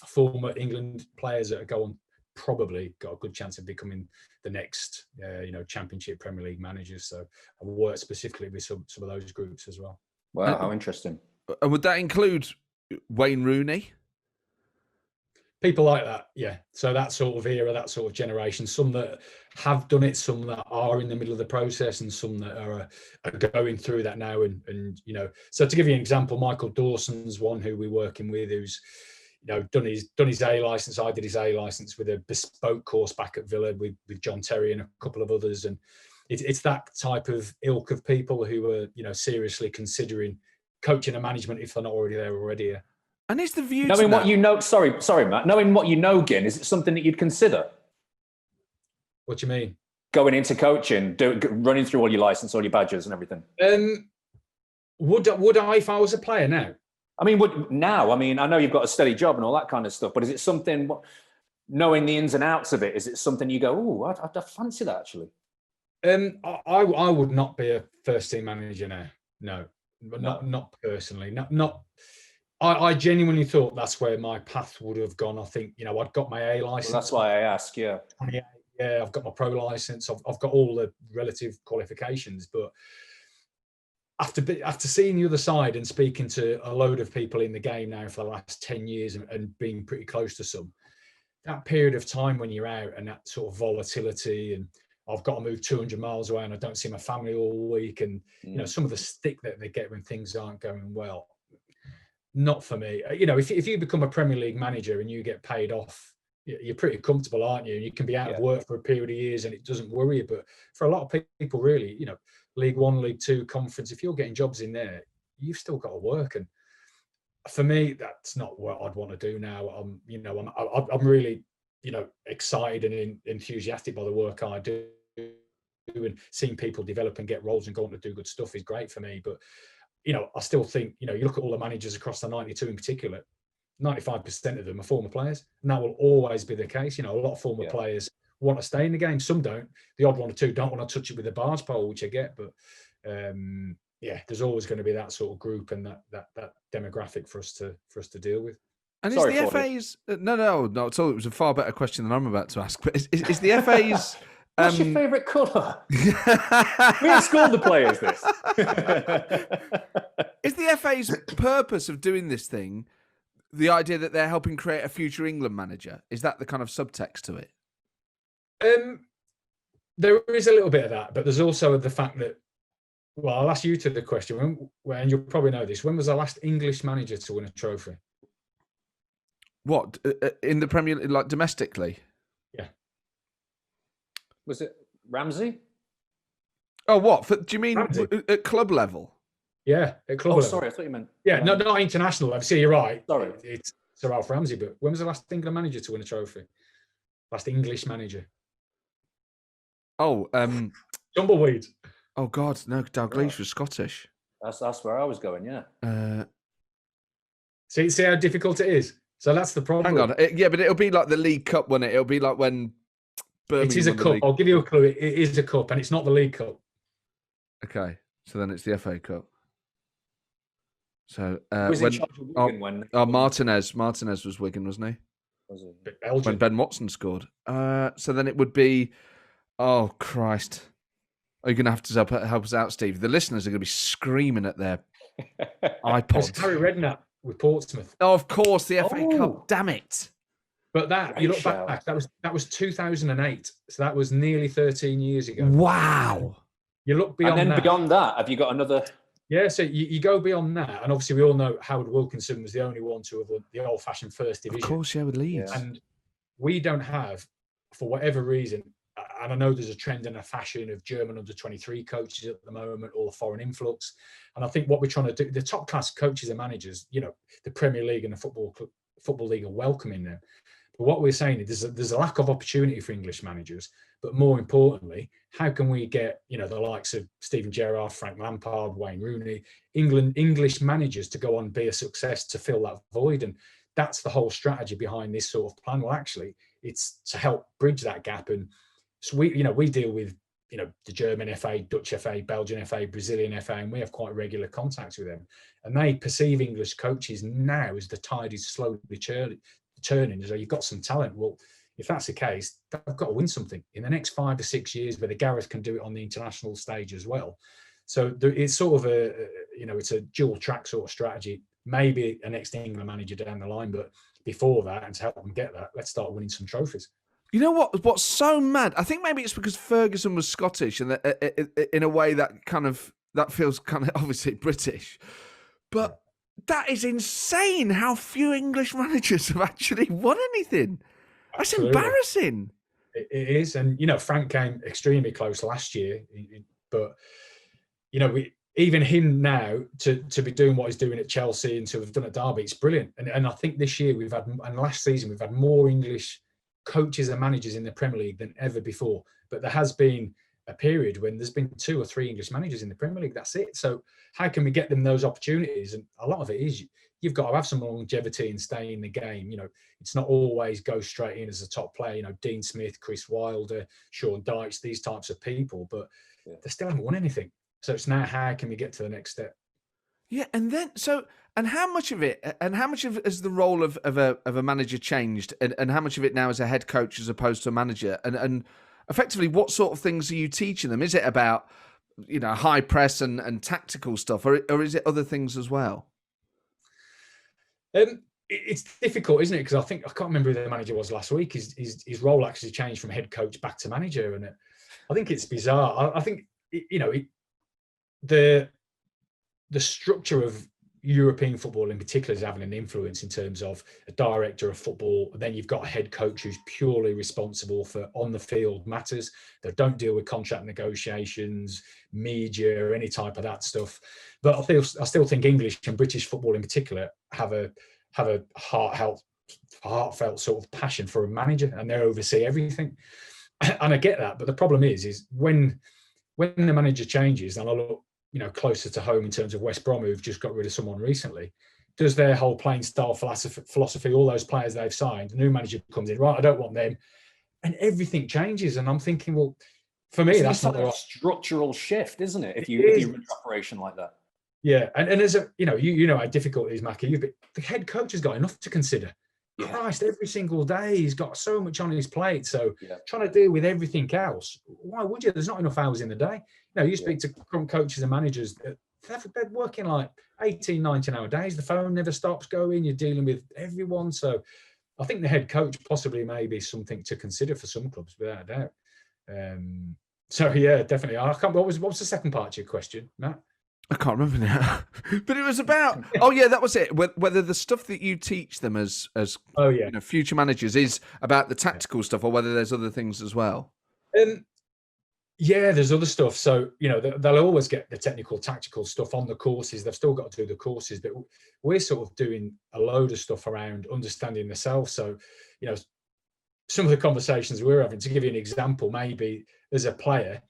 former England players that go on, probably got a good chance of becoming the next, Championship Premier League managers. So I work specifically with some of those groups as well. Wow, how interesting. And would that include Wayne Rooney? People like that, yeah. So that sort of era, that sort of generation, some that have done it, some that are in the middle of the process, and some that are going through that now. And so to give you an example, Michael Dawson's one who we're working with, who's done his A license. I did his A license with a bespoke course back at Villa with John Terry and a couple of others. And it's that type of ilk of people who are seriously considering coaching and management if they're not already there already. And is the view knowing what you know? Sorry, Matt. Knowing what you know, Guin, is it something that you'd consider? What do you mean? Going into coaching, running through all your license, all your badges, and everything. Would I if I was a player now? I mean, I know you've got a steady job and all that kind of stuff, but is it something? Knowing the ins and outs of it, is it something you go, oh, I'd fancy that actually? I would not be a first team manager now. No, but not personally. Not. I genuinely thought that's where my path would have gone. I think, I'd got my A license. Well, that's why I ask, yeah. Yeah, I've got my pro license. I've got all the relative qualifications. But after seeing the other side and speaking to a load of people in the game now for the last 10 years and being pretty close to some, that period of time when you're out and that sort of volatility, and I've got to move 200 miles away and I don't see my family all week, and some of the stick that they get when things aren't going well. Not for me. If you become a Premier League manager and you get paid off, you're pretty comfortable, aren't you? You can be out of work for a period of years and it doesn't worry you. But for a lot of people, really, League One, League Two, Conference, if you're getting jobs in there, you've still got to work. And for me, that's not what I'd want to do now. I'm really, excited and enthusiastic by the work I do, and seeing people develop and get roles and go on to do good stuff is great for me. But I still think, you look at all the managers across the 92 in particular, 95% of them are former players. And that will always be the case. A lot of former players want to stay in the game. Some don't. The odd one or two don't want to touch it with a barge pole, which I get. But there's always going to be that sort of group and that demographic for us to deal with. And Sorry, is the Claudia. FA's no, not at all. It was a far better question than I'm about to ask. But is the FA's What's your favourite colour? We ain't scored the players this. Is the FA's purpose of doing this thing the idea that they're helping create a future England manager? Is that the kind of subtext to it? There is a little bit of that, but there's also the fact that, well, I'll ask you to the question, and you'll probably know this. When was the last English manager to win a trophy? What, in the Premier League, like domestically? Yeah. Was it Ramsey? Oh, what? Do you mean Ramsey. At club level? Yeah, at club Oh, level. sorry, I thought you meant. Yeah, not international level. See, you're right. Sorry. It's Sir Alf Ramsey, but when was the last England manager to win a trophy? Last English manager. Oh, Tumbleweed. oh God, no, Dalglish was Scottish. That's where I was going. Yeah. See how difficult it is. So that's the problem. Hang on, yeah, but it'll be like the League Cup, won't it? It'll be like when Birmingham. It is a won the cup. League. I'll give you a clue. It is a cup, and it's not the League Cup. Okay, so then it's the FA Cup. So Was in charge of Wigan when? Martinez was Wigan, wasn't he? Was it? But Belgium. When Ben Watson scored. So then it would be, oh Christ. Are you going to have to help us out, Steve? The listeners are going to be screaming at their iPods. It's Harry Redknapp with Portsmouth. Oh, of course, the FA Oh. Cup. Damn it. But that, Great you look shout. back, that was 2008. So that was nearly 13 years ago. Wow. You look beyond And then that. beyond that, have you got another? Yeah, so you go beyond that. And obviously we all know Howard Wilkinson was the only one to have won the old-fashioned first division. Of course, yeah, with Leeds. Yeah. And we don't have, for whatever reason, and I know there's a trend and a fashion of German under-23 coaches at the moment, or foreign influx. And I think what we're trying to do, the top-class coaches and managers, the Premier League and the Football League are welcoming them. But what we're saying is there's a lack of opportunity for English managers. But more importantly, how can we get, the likes of Steven Gerrard, Frank Lampard, Wayne Rooney, English managers to go on and be a success to fill that void? And that's the whole strategy behind this sort of plan. Well, actually, it's to help bridge that gap. And so we deal with, the German FA, Dutch FA, Belgian FA, Brazilian FA, and we have quite regular contacts with them. And they perceive English coaches now as the tide is slowly turning, as though you've got some talent. Well, if that's the case, they've got to win something in the next 5 or 6 years, whether Gareth can do it on the international stage as well. So it's sort of it's a dual track sort of strategy. Maybe a next England manager down the line, but before that, and to help them get that, let's start winning some trophies. You know what? What's so mad? I think maybe it's because Ferguson was Scottish, and in a way that feels kind of obviously British. But that is insane how few English managers have actually won anything. That's Absolutely. embarrassing. It is, and Frank came extremely close last year, but even him now to be doing what he's doing at Chelsea and to have done at Derby, it's brilliant. And I think this year and last season we've had more English coaches and managers in the Premier League than ever before. But there has been a period when there's been 2 or 3 English managers in the Premier League. That's it. So how can we get them those opportunities? And a lot of it is you've got to have some longevity and stay in the game. It's not always go straight in as a top player. Dean Smith, Chris Wilder, Sean Dykes, these types of people, but they still haven't won anything. So it's now how can we get to the next step? Yeah, and then how much of it has the role of a manager changed, and how much of it now is a head coach as opposed to a manager, and effectively what sort of things are you teaching them? Is it about high press and tactical stuff, or is it other things as well? It's difficult, isn't it? Because I can't remember who the manager was last week. His role actually changed from head coach back to manager, and I think it's bizarre. I think the structure of European football in particular is having an influence in terms of a director of football. Then you've got a head coach who's purely responsible for on the field matters that don't deal with contract negotiations, media, or any type of that stuff. But I still think English and British football in particular have a heartfelt sort of passion for a manager, and they oversee everything. And I get that, but the problem is when the manager changes, and I look closer to home in terms of West Brom, who've just got rid of someone recently, does their whole playing style philosophy, all those players they've signed, the new manager comes in, right, I don't want them, and everything changes. And I'm thinking, well, for me, that's not a structural shift, isn't it? If you run an operation like that. Yeah, and as a you know how difficult it is, Mackie. The head coach has got enough to consider. Yeah. Christ, every single day he's got so much on his plate. So Yeah. trying to deal with everything else, why would you? There's not enough hours in the day. You speak to current coaches and managers, they're working like 18, 19-hour days. The phone never stops going. You're dealing with everyone. So I think the head coach possibly may be something to consider for some clubs, without a doubt. So yeah, definitely. What was the second part of your question, Matt? I can't remember now, but it was about. Oh yeah, that was it. Whether the stuff that you teach them as future managers is about the tactical stuff, or whether there's other things as well. Yeah, there's other stuff. So they'll always get the technical, tactical stuff on the courses. They've still got to do the courses, but we're sort of doing a load of stuff around understanding the self. So some of the conversations we're having. To give you an example, maybe as a player,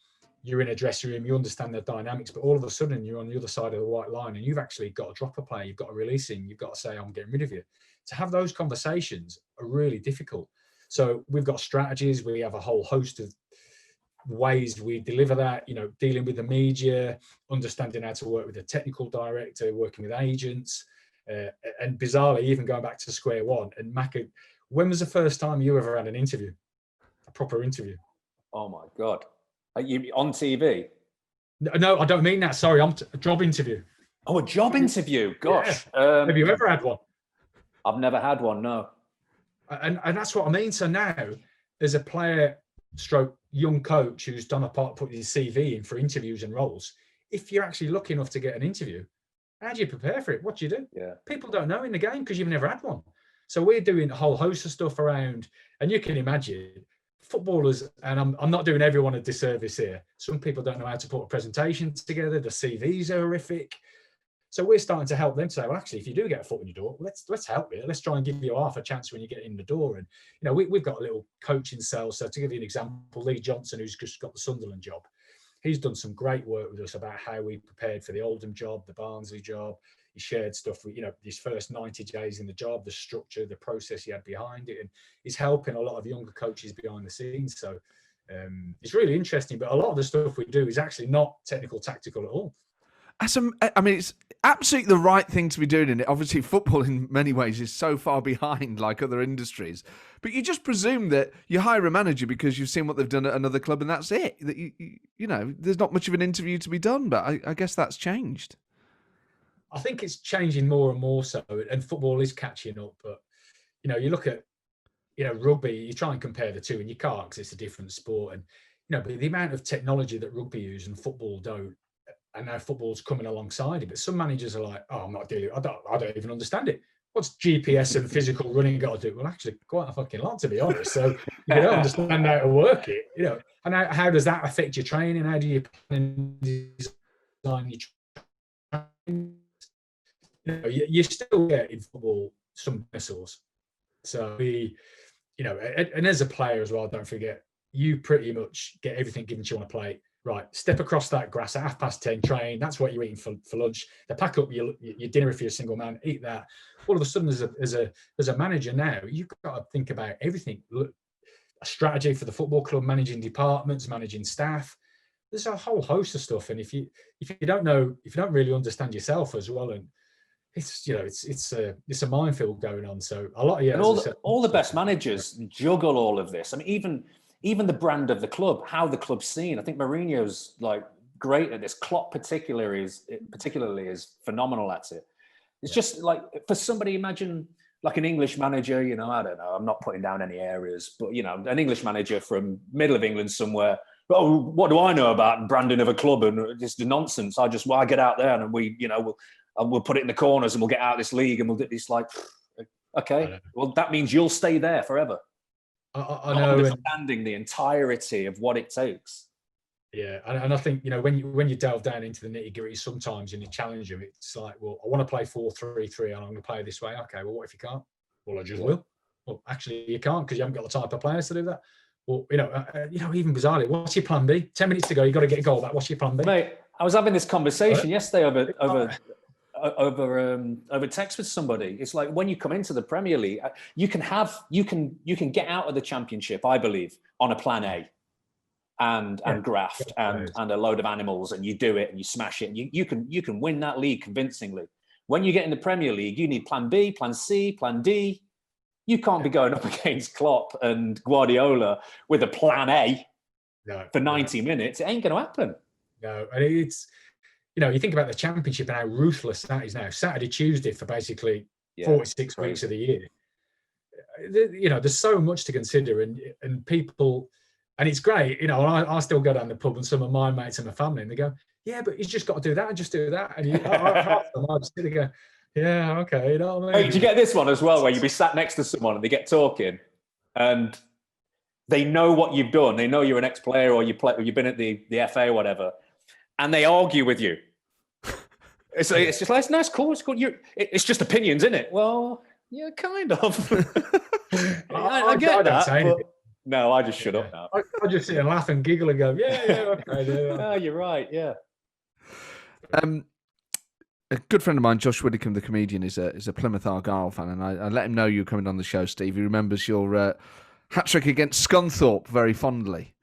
you're in a dressing room, you understand the dynamics, but all of a sudden you're on the other side of the white line and you've actually got to drop a player, you've got to release him, you've got to say, I'm getting rid of you. To have those conversations are really difficult. So we've got strategies, we have a whole host of ways we deliver that, dealing with the media, understanding how to work with a technical director, working with agents, and bizarrely, even going back to square one. And Macca, when was the first time you ever had an interview, a proper interview? Oh my God. Are you on TV? No, I don't mean that. Sorry, a job interview. Oh, a job interview. Gosh. Yeah. Have you ever had one? I've never had one, no. And that's what I mean. So now, as a player stroke young coach who's done a part putting his CV in for interviews and roles, if you're actually lucky enough to get an interview, how do you prepare for it? What do you do? Yeah. People don't know in the game because you've never had one. So we're doing a whole host of stuff around, and you can imagine footballers, and I'm not doing everyone a disservice here. Some people don't know how to put a presentation together. The CVs are horrific. So we're starting to help them say, well, actually, if you do get a foot in your door, let's help you. Let's try and give you half a chance when you get in the door. And we've got a little coaching cell. So to give you an example, Lee Johnson, who's just got the Sunderland job, he's done some great work with us about how we prepared for the Oldham job, the Barnsley job. He shared stuff with, his first 90 days in the job, the structure, the process he had behind it. And he's helping a lot of younger coaches behind the scenes. So it's really interesting. But a lot of the stuff we do is actually not technical, tactical at all. It's absolutely the right thing to be doing in it. Obviously, football in many ways is so far behind like other industries. But you just presume that you hire a manager because you've seen what they've done at another club and that's it. That there's not much of an interview to be done. But I guess that's changed. I think it's changing more and more so, and football is catching up. But you look at rugby, you try and compare the two, and you can't because it's a different sport. And but the amount of technology that rugby use and football don't, and now football's coming alongside it. But some managers are like, "Oh, I'm not dealing. I don't even understand it. What's GPS and physical running got to do?" Well, actually, quite a fucking lot, to be honest. So you don't understand how to work it, And how does that affect your training? How do you plan and design your training? You still get in football some missiles. So and as a player as well, don't forget, you pretty much get everything given to you on a plate. Right, step across that grass at 10:30, train. That's what you're eating for lunch. They pack up your dinner if you're a single man, eat that. All of a sudden, as a manager now, you've got to think about everything. Look, a strategy for the football club, managing departments, managing staff. There's a whole host of stuff, and if you don't know, if you don't really understand yourself as well, and it's a minefield going on. So a lot, and all the best managers juggle all of this. I mean, even the brand of the club, how the club's seen. I think Mourinho's like great at this. Klopp particularly is phenomenal at it. It's just like, for somebody, imagine like an English manager, I don't know, I'm not putting down any areas, but an English manager from middle of England somewhere. Oh, what do I know about branding of a club and just the nonsense? I get out there and we'll put it in the corners and we'll get out this league and we'll do this. Like, okay, well, that means you'll stay there forever. I know, understanding the entirety of what it takes. Yeah, and I think when you delve down into the nitty gritty sometimes and you challenge them, it's like, well, I want to play 4-3-3 and I'm going to play this way. Okay, well, what if you can't? Well, I just will. Well, actually, you can't because you haven't got the type of players to do that. Well, even bizarrely, what's your plan B? 10 minutes to go, you got to get a goal back. What's your plan B? Mate, I was having this conversation yesterday over text with somebody. It's like, when you come into the Premier League, you can get out of the Championship, I believe, on a plan A. and graft and a load of animals, and you do it and you smash it, and you can win that league convincingly. When you get in the Premier League, you need plan B, plan C, plan D. You can't be going up against Klopp and Guardiola with a plan A for 90 minutes. It ain't going to happen. No, and it's, you think about the Championship and how ruthless that is now. Saturday, Tuesday for basically 46 weeks of the year. There's so much to consider, and people, and it's great. I still go down the pub, and some of my mates and my family, and they go, "Yeah, but he's just got to do that and just do that." And I just sit there go, "Yeah, okay." You know what I mean? Hey, did you get this one as well, where you be sat next to someone and they get talking, and they know what you've done. They know you're an ex-player or you've been at the FA or whatever, and they argue with you. It's just like, it's nice, cool. It's cool. It's just opinions, isn't it? Well, yeah, kind of. I get that. But no, I just shut up now. I just sit and laugh and giggle and go, yeah, okay. Oh, you're right, yeah. A good friend of mine, Josh Widdicombe, the comedian, is a Plymouth Argyle fan, and I let him know you were coming on the show, Steve. He remembers your hat-trick against Scunthorpe very fondly.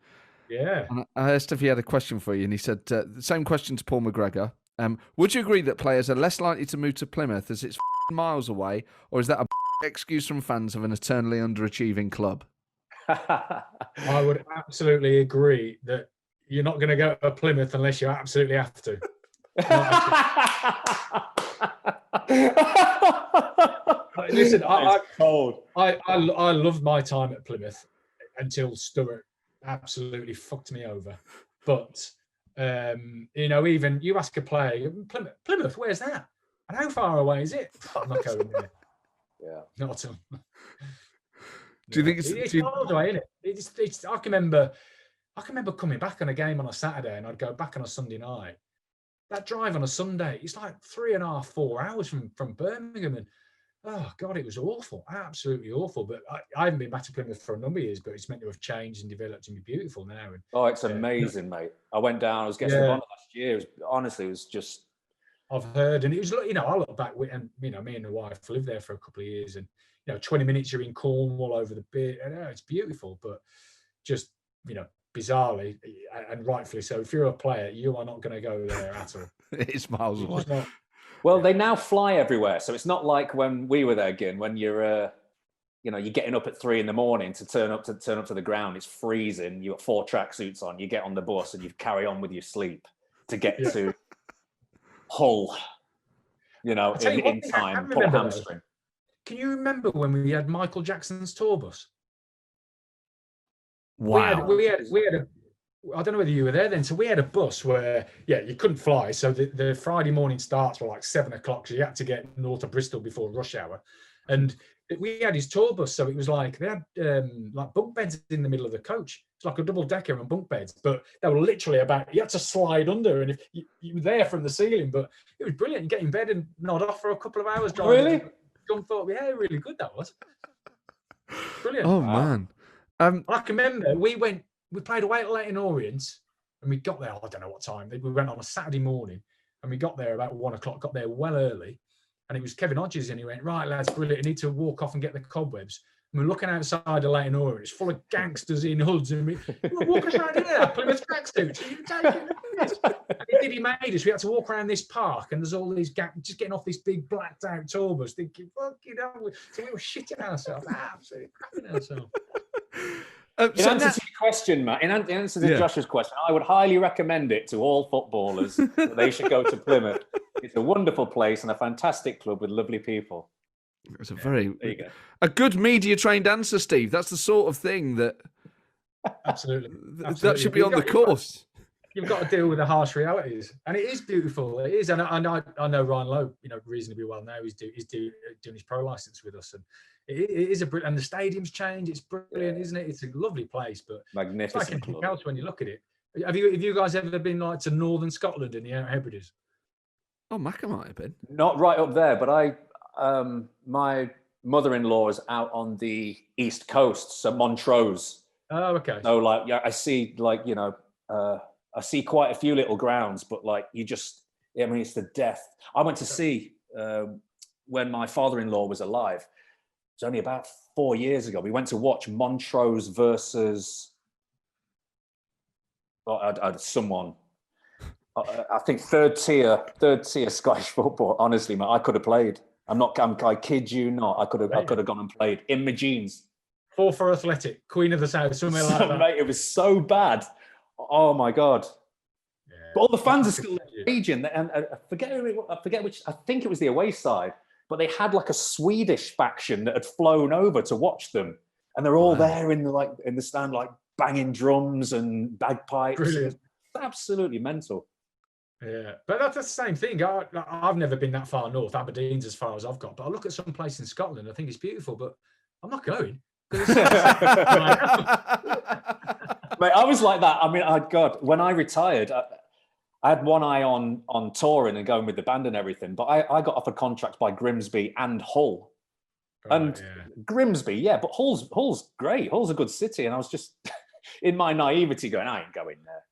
Yeah. And I asked if he had a question for you, and he said, the same question to Paul McGregor. Would you agree that players are less likely to move to Plymouth as it's miles away, or is that a excuse from fans of an eternally underachieving club? I would absolutely agree that you're not going to go to Plymouth unless you absolutely have to. Listen, I loved my time at Plymouth until Sturrock absolutely fucked me over. But even you ask a player, Plymouth, where's that? And how far away is it? I'm not going there. Yeah, not at all. Do you think it's miles away, isn't it? I can remember coming back on a game on a Saturday, and I'd go back on a Sunday night. That drive on a Sunday, it's like 3.5, 4 hours from Birmingham, and oh God, it was awful, absolutely awful. But I haven't been back to Plymouth for a number of years, but it's meant to have changed and developed and be beautiful now. And, it's amazing, mate. I went down. I was getting the last year. It was just. I've heard, and it was, I look back, and me and the wife lived there for a couple of years, and 20 minutes you're in Cornwall over the bit, and it's beautiful, but just bizarrely, and rightfully so, if you're a player, you are not going to go there at all. It's miles away. Well, they now fly everywhere, so it's not like when we were there again. When you're, you're getting up at 3 a.m. to turn up to the ground. It's freezing. You got 4 tracksuits on. You get on the bus and you carry on with your sleep to get to Hull. In time, pull a hamstring. Can you remember when we had Michael Jackson's tour bus? Wow. We had I don't know whether you were there then. So we had a bus where, you couldn't fly. So the Friday morning starts were like 7 o'clock. So you had to get north of Bristol before rush hour. And we had his tour bus. So it was like, they had like bunk beds in the middle of the coach. It's like a double decker and bunk beds, but they were literally you had to slide under, and if you were there from the ceiling, but it was brilliant. You get in bed and nod off for a couple of hours. Really? Thought, really good that was. Brilliant. Oh, man. I can remember we played away at Leyton Orient, and we got there, I don't know what time. We went on a Saturday morning, and we got there about 1 o'clock, got there well early, and it was Kevin Hodges, and he went, right, lads, brilliant, I need to walk off and get the cobwebs. And we're looking outside of Leyton Orient, it's full of gangsters in hoods, and we're walking around here, Plymouth tracksuits. And he made us, we had to walk around this park, and there's all these just getting off this big blacked out tour bus, thinking, fucking hell. So we were shitting ourselves, absolutely crapping ourselves. In answer to your question, Matt, in answer to Josh's question, I would highly recommend it to all footballers that they should go to Plymouth. It's a wonderful place and a fantastic club with lovely people. It's a good media-trained answer, Steve. That's the sort of thing that absolutely. That should be on the course. You've got to deal with the harsh realities, and it is beautiful. It is, and I know Ryan Lowe, reasonably well now. He's doing his pro license with us, and it is and the stadium's changed. It's brilliant, isn't it? It's a lovely place, but magnificent. It's like anything else when you look at it. Have you guys ever been like to Northern Scotland in the Outer Hebrides? Oh, Macca might have been. Not right up there, but my mother-in-law is out on the east coast, so Montrose. Oh, okay. So I see I see quite a few little grounds, but it's the death. I went to see when my father-in-law was alive. It was only about 4 years ago. We went to watch Montrose versus I'd someone. I think third tier Scottish football. Honestly, mate, I could have played. I kid you not. I could have gone and played in my jeans. 4 for Athletic, Queen of the South, something like that. Mate, it was so bad. Oh my god! Yeah. But all the fans are still raging. And I forget which. I think it was the away side, but they had like a Swedish faction that had flown over to watch them, and they're all there in the stand, like banging drums and bagpipes. Brilliant. Absolutely mental. Yeah, but that's the same thing. I've never been that far north. Aberdeen's as far as I've got. But I look at some place in Scotland, I think it's beautiful, but I'm not going. Mate, I was like that. I mean, when I retired, I had one eye on touring and going with the band and everything, but I got offered contracts by Grimsby and Hull. Grimsby, but Hull's great. Hull's a good city, and I was just in my naivety going, I ain't going there.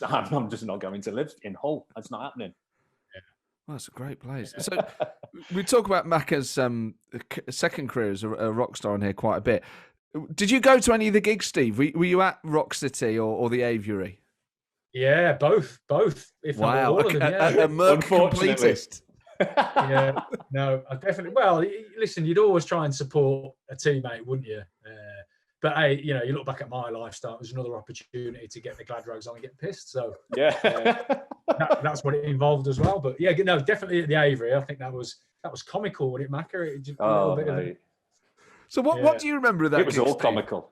I'm just not going to live in Hull. That's not happening. Well, that's a great place. So we talk about Macca's second career as a rock star in here quite a bit. Did you go to any of the gigs, Steve? Were you at Rock City or the Aviary? Yeah, both. If not all of them, yeah. A Merck completist. Yeah, no, I definitely. Well, listen, you'd always try and support a teammate, wouldn't you? But hey, you look back at my lifestyle, it was another opportunity to get the glad rags on and get pissed. So that's what it involved as well. But yeah, no, definitely at the Aviary. I think that was comical, wasn't it, Macca? So what do you remember of that? It was all comical.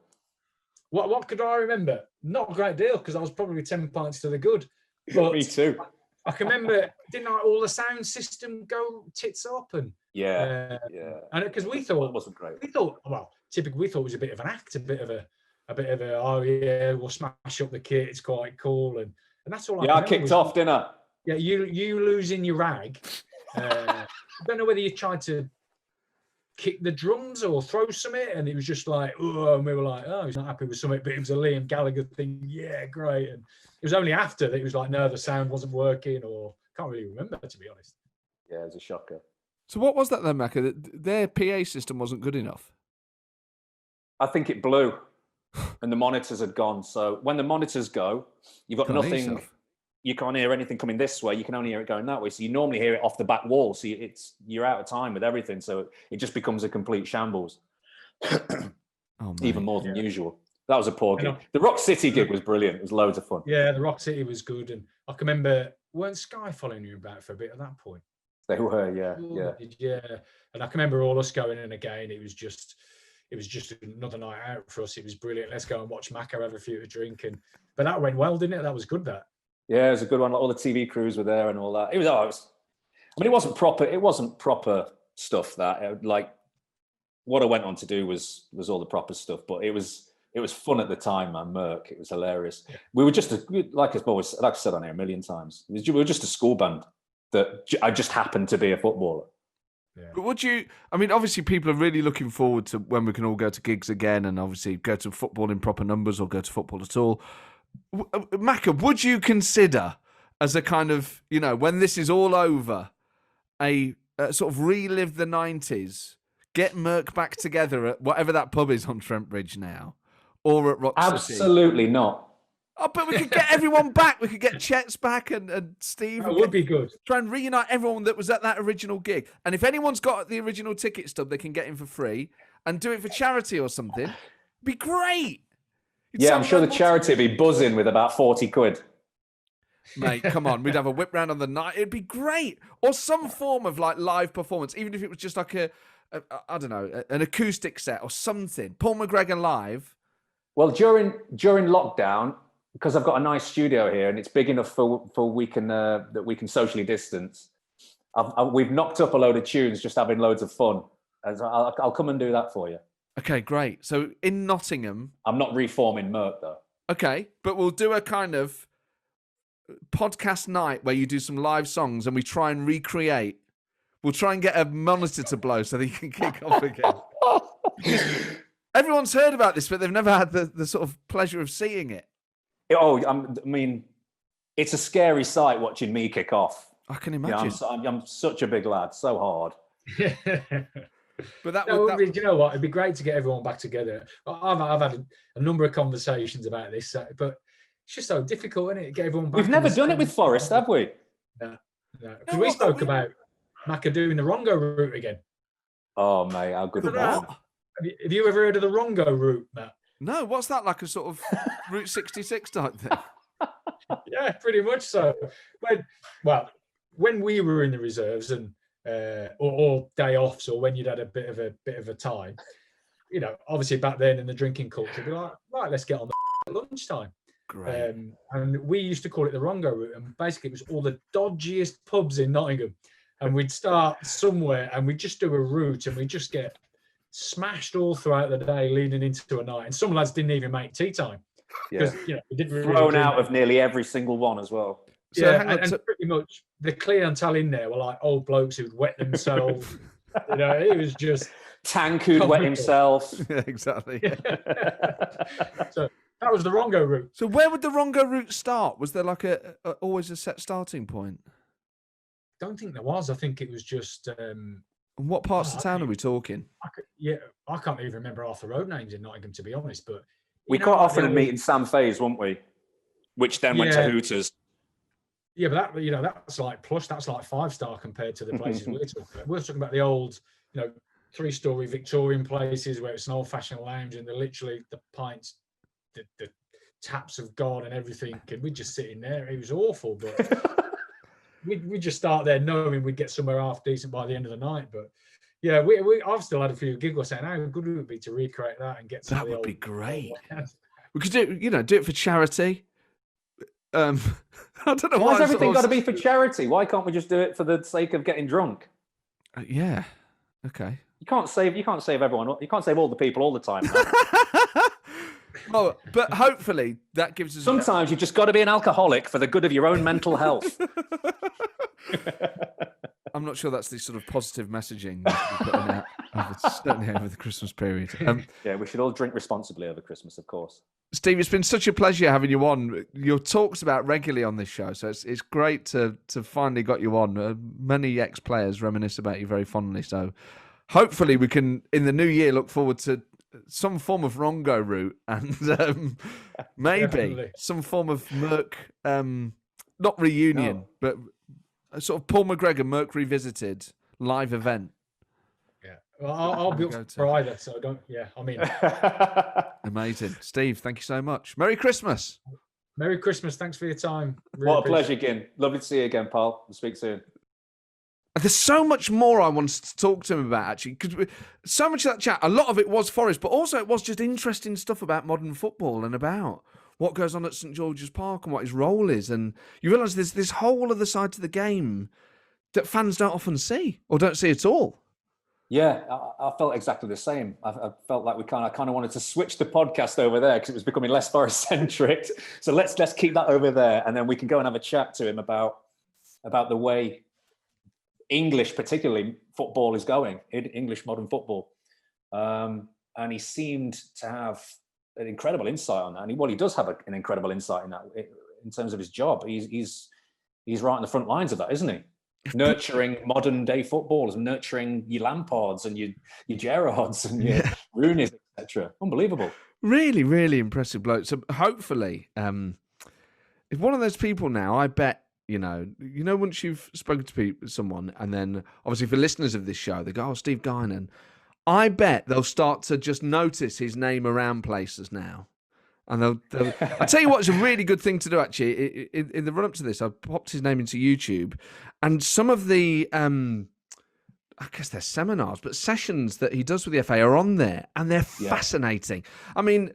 What could I remember? Not a great deal, because I was probably 10 pints to the good. But me too. I can remember, didn't all the sound system go tits up? And and because we thought it wasn't great. Typically we thought it was a bit of an act, a bit of a oh yeah, we'll smash up the kit, it's quite cool, and that's all. I kicked off, didn't I? Yeah, you losing your rag. I don't know whether you tried to kick the drums or throw something, and it was just like, oh, and we were like, oh, he's not happy with something, but it was a Liam Gallagher thing. Yeah, great. And it was only after that it was like, no, the sound wasn't working, or can't really remember, to be honest. Yeah, it was a shocker. So what was that then, Macca? Their PA system wasn't good enough? I think it blew and the monitors had gone. So when the monitors go, you've got nothing. You can't hear anything coming this way. You can only hear it going that way. So you normally hear it off the back wall. So you're out of time with everything. So it just becomes a complete shambles. Even more than usual. That was a poor gig. The Rock City gig was brilliant. It was loads of fun. Yeah, the Rock City was good. And I can remember, weren't Sky following you about for a bit at that point? They were, yeah. And I can remember all us going in again. It was just another night out for us. It was brilliant. Let's go and watch Macca have a few to drink. But that went well, didn't it? That was good, that. Yeah, it was a good one. All the TV crews were there and all that. It wasn't proper. It wasn't proper stuff. That like what I went on to do was all the proper stuff. But it was fun at the time, man. Merck. It was hilarious. Yeah. We were just like I said on here a million times. We were just a school band that I just happened to be a footballer. Yeah. But obviously people are really looking forward to when we can all go to gigs again and obviously go to football in proper numbers or go to football at all. Macca, would you consider as a kind of, when this is all over, a sort of relive the 90s, get Merck back together at whatever that pub is on Trent Bridge now, or at Rock City? Absolutely not. Oh, but we could get everyone back. We could get Chet's back and Steve. That would be good. Try and reunite everyone that was at that original gig. And if anyone's got the original ticket stub, they can get in for free and do it for charity or something. It'd be great. I'm sure the charity would be buzzing with about 40 quid. Mate, come on. We'd have a whip round on the night. It'd be great. Or some form of like live performance, even if it was just like I don't know, an acoustic set or something. Paul McGregor live. Well, during lockdown, because I've got a nice studio here and it's big enough for that we can socially distance. We've knocked up a load of tunes, just having loads of fun. I'll come and do that for you. Okay, great. So in Nottingham, I'm not reforming Merck though. Okay, but we'll do a kind of podcast night where you do some live songs and we try and recreate. We'll try and get a monitor to blow so that you can kick off again. Everyone's heard about this, but they've never had the sort of pleasure of seeing it. It's a scary sight watching me kick off. I can imagine. I'm such a big lad, so hard. But you know what? It'd be great to get everyone back together. I've had a number of conversations about this, but It's just so difficult, isn't it? Get everyone back. We've never done it with Forest, have we? No. Because we spoke about Macca doing the Rongo route again. Oh, mate, how good was that? Have you ever heard of the Rongo route, Matt? No, what's that, like a sort of Route 66 type thing? Yeah, pretty much so. When we were in the reserves and or day offs, or when you'd had a bit of a time, you know, obviously back then in the drinking culture, it'd be like, right, let's get on the lunchtime. Great. And we used to call it the Rongo route, and basically it was all the dodgiest pubs in Nottingham, and we'd start somewhere and we'd just do a route, and we'd just get smashed all throughout the day leading into a night, and some lads didn't even make tea time because you know, we didn't really thrown out of nearly every single one as well. So yeah, and pretty much the clientele in there were like old blokes who'd wet themselves. You know, it was just Tank who'd wet himself. Yeah, exactly. So that was the Rongo route. So where would the Rongo route start? Was there like always a set starting point? Don't think there was. I think it was just. And what parts of town are we talking? I can't even remember half the road names in Nottingham, to be honest. But we quite often meet in Sam Fay's, won't we? Which then went to Hooters. Yeah, but that, you know, that's like plush. That's like 5-star compared to the places we're talking about. We're talking about the old, you know, 3-story Victorian places where it's an old-fashioned lounge and they're literally the pints, the taps of God and everything. And we'd just sit in there. It was awful, but we'd just start there knowing we'd get somewhere half decent by the end of the night. But yeah, I've still had a few giggles saying how good would it be to recreate that and get some. That would be great. We could do it for charity. I don't know why has everything got to be for charity? Why can't we just do it for the sake of getting drunk? Yeah. Okay. You can't save everyone. You can't save all the people all the time. Oh, but hopefully that gives us. Sometimes you've just got to be an alcoholic for the good of your own mental health. I'm not sure that's the sort of positive messaging that we're putting out, certainly over the Christmas period. Yeah, we should all drink responsibly over Christmas, of course. Steve, it's been such a pleasure having you on. You're talked about regularly on this show, so it's great to finally got you on. Many ex-players reminisce about you very fondly, so hopefully we can, in the new year, look forward to some form of Rongo route and maybe Definitely. some form of Merc, not reunion, but a sort of Paul McGregor Merc Revisited live event. Yeah, well, I'll be up for either, so don't. Yeah, I mean, amazing, Steve. Thank you so much. Merry Christmas. Merry Christmas. Thanks for your time. Really what a pleasure, Gin. Lovely to see you again, pal. We'll speak soon. There's so much more I wanted to talk to him about, actually, because so much of that chat, a lot of it was Forest, but also it was just interesting stuff about modern football and about what goes on at St George's Park and what his role is. And you realise there's this whole other side to the game that fans don't often see or don't see at all. Yeah, I felt exactly the same. I felt like I kind of wanted to switch the podcast over there because it was becoming less Forest-centric. So let's keep that over there, and then we can go and have a chat to him about the way English, particularly football, is going. English modern football, and he seemed to have an incredible insight on that. And he does have an incredible insight in that in terms of his job. He's right on the front lines of that, isn't he? Nurturing modern day footballers, nurturing your Lampards and your Gerrards and your Rooney's, etc. Unbelievable. Really, really impressive bloke. So hopefully, if one of those people now, I bet, you know, once you've spoken to someone, and then obviously for listeners of this show, they go, "Oh, Steve Guinan," I bet they'll start to just notice his name around places now. And they'll I'll tell you what, it's a really good thing to do, actually. In the run-up to this, I popped his name into YouTube, and some of the, I guess they're seminars, but sessions that he does with the FA are on there, and they're fascinating. I mean,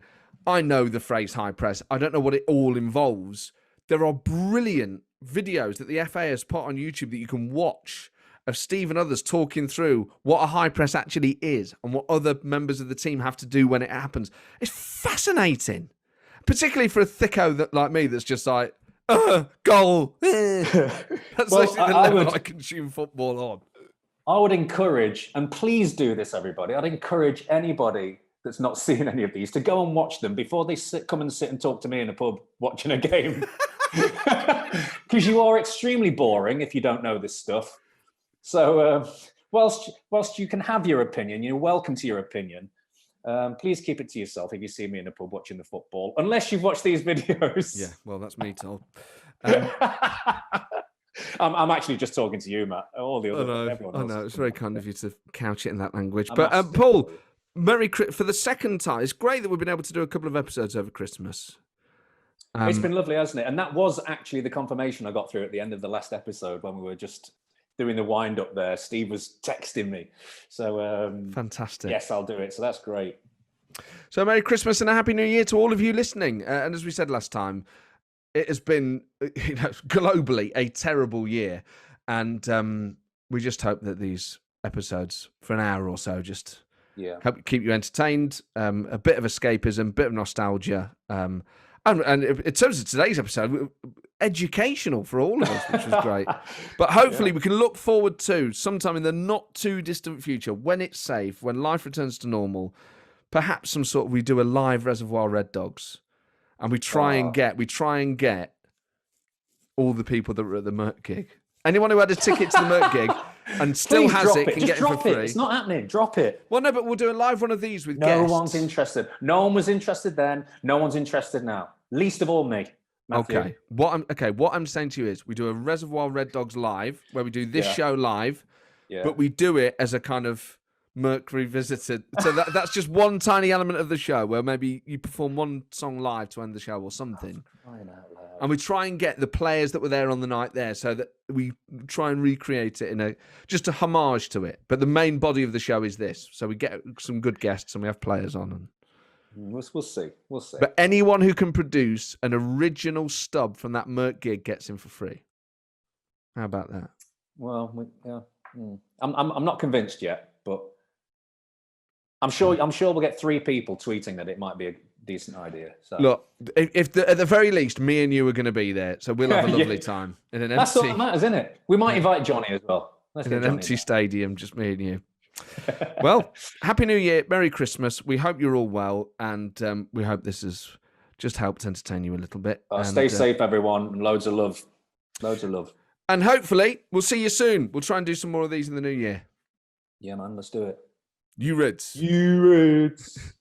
I know the phrase high press. I don't know what it all involves. There are brilliant videos that the FA has put on YouTube that you can watch of Steve and others talking through what a high press actually is and what other members of the team have to do when it happens. It's fascinating. Particularly for a thicko like me that's just like, goal. That's actually the level I consume football on. I would encourage, and please do this, everybody, I'd encourage anybody that's not seen any of these to go and watch them before they come and sit and talk to me in a pub watching a game. Because you are extremely boring if you don't know this stuff. So whilst you can have your opinion, you're welcome to your opinion. Please keep it to yourself if you see me in a pub watching the football, unless you've watched these videos. Yeah, well, that's me told. I'm actually just talking to you, Matt. All the other, everyone else. I know. It's very kind of you to couch it in that language. I'm But massive. Paul, for the second time, it's great that we've been able to do a couple of episodes over Christmas. It's been lovely, hasn't it? And that was actually the confirmation I got through at the end of the last episode when we were just doing the wind up there. Steve was texting me. So fantastic. Yes, I'll do it. So that's great. So Merry Christmas and a Happy New Year to all of you listening. And as we said last time, it has been, globally a terrible year. And we just hope that these episodes for an hour or so just help keep you entertained, a bit of escapism, a bit of nostalgia. And in terms of today's episode, educational for all of us, which was great. But hopefully we can look forward to sometime in the not too distant future, when it's safe, when life returns to normal, perhaps we do a live Reservoir Red Dogs, and we try and get all the people that were at the Merc gig. Anyone who had a ticket to the Merc gig and still has it can get it for free. It's not happening. Drop it. Well, no, but we'll do a live one of these with No guests. one's interested. No one was interested then. No one's interested now. Least of all me. Matthew. Okay. What I'm saying to you is, we do a Reservoir Red Dogs live, where we do this show live, but we do it as a kind of Merc Revisited. So that's just one tiny element of the show, where maybe you perform one song live to end the show or something. And we try and get the players that were there on the night there, so that we try and recreate it in just a homage to it. But the main body of the show is this. So we get some good guests and we have players on. And we'll see. We'll see. But anyone who can produce an original stub from that Merc gig gets in for free. How about that? Well, I'm not convinced yet, but I'm sure we'll get 3 people tweeting that it might be a decent idea. So look, if at the very least, me and you are going to be there, so we'll have a lovely time in an That's what matters, isn't it? We might invite Johnny as well. In an empty stadium, just me and you. Well, Happy New Year, Merry Christmas. We hope you're all well, and we hope this has just helped entertain you a little bit. Stay safe, everyone, and loads of love. Loads of love. And hopefully, we'll see you soon. We'll try and do some more of these in the new year. Yeah, man, let's do it. You Reds. You Reds.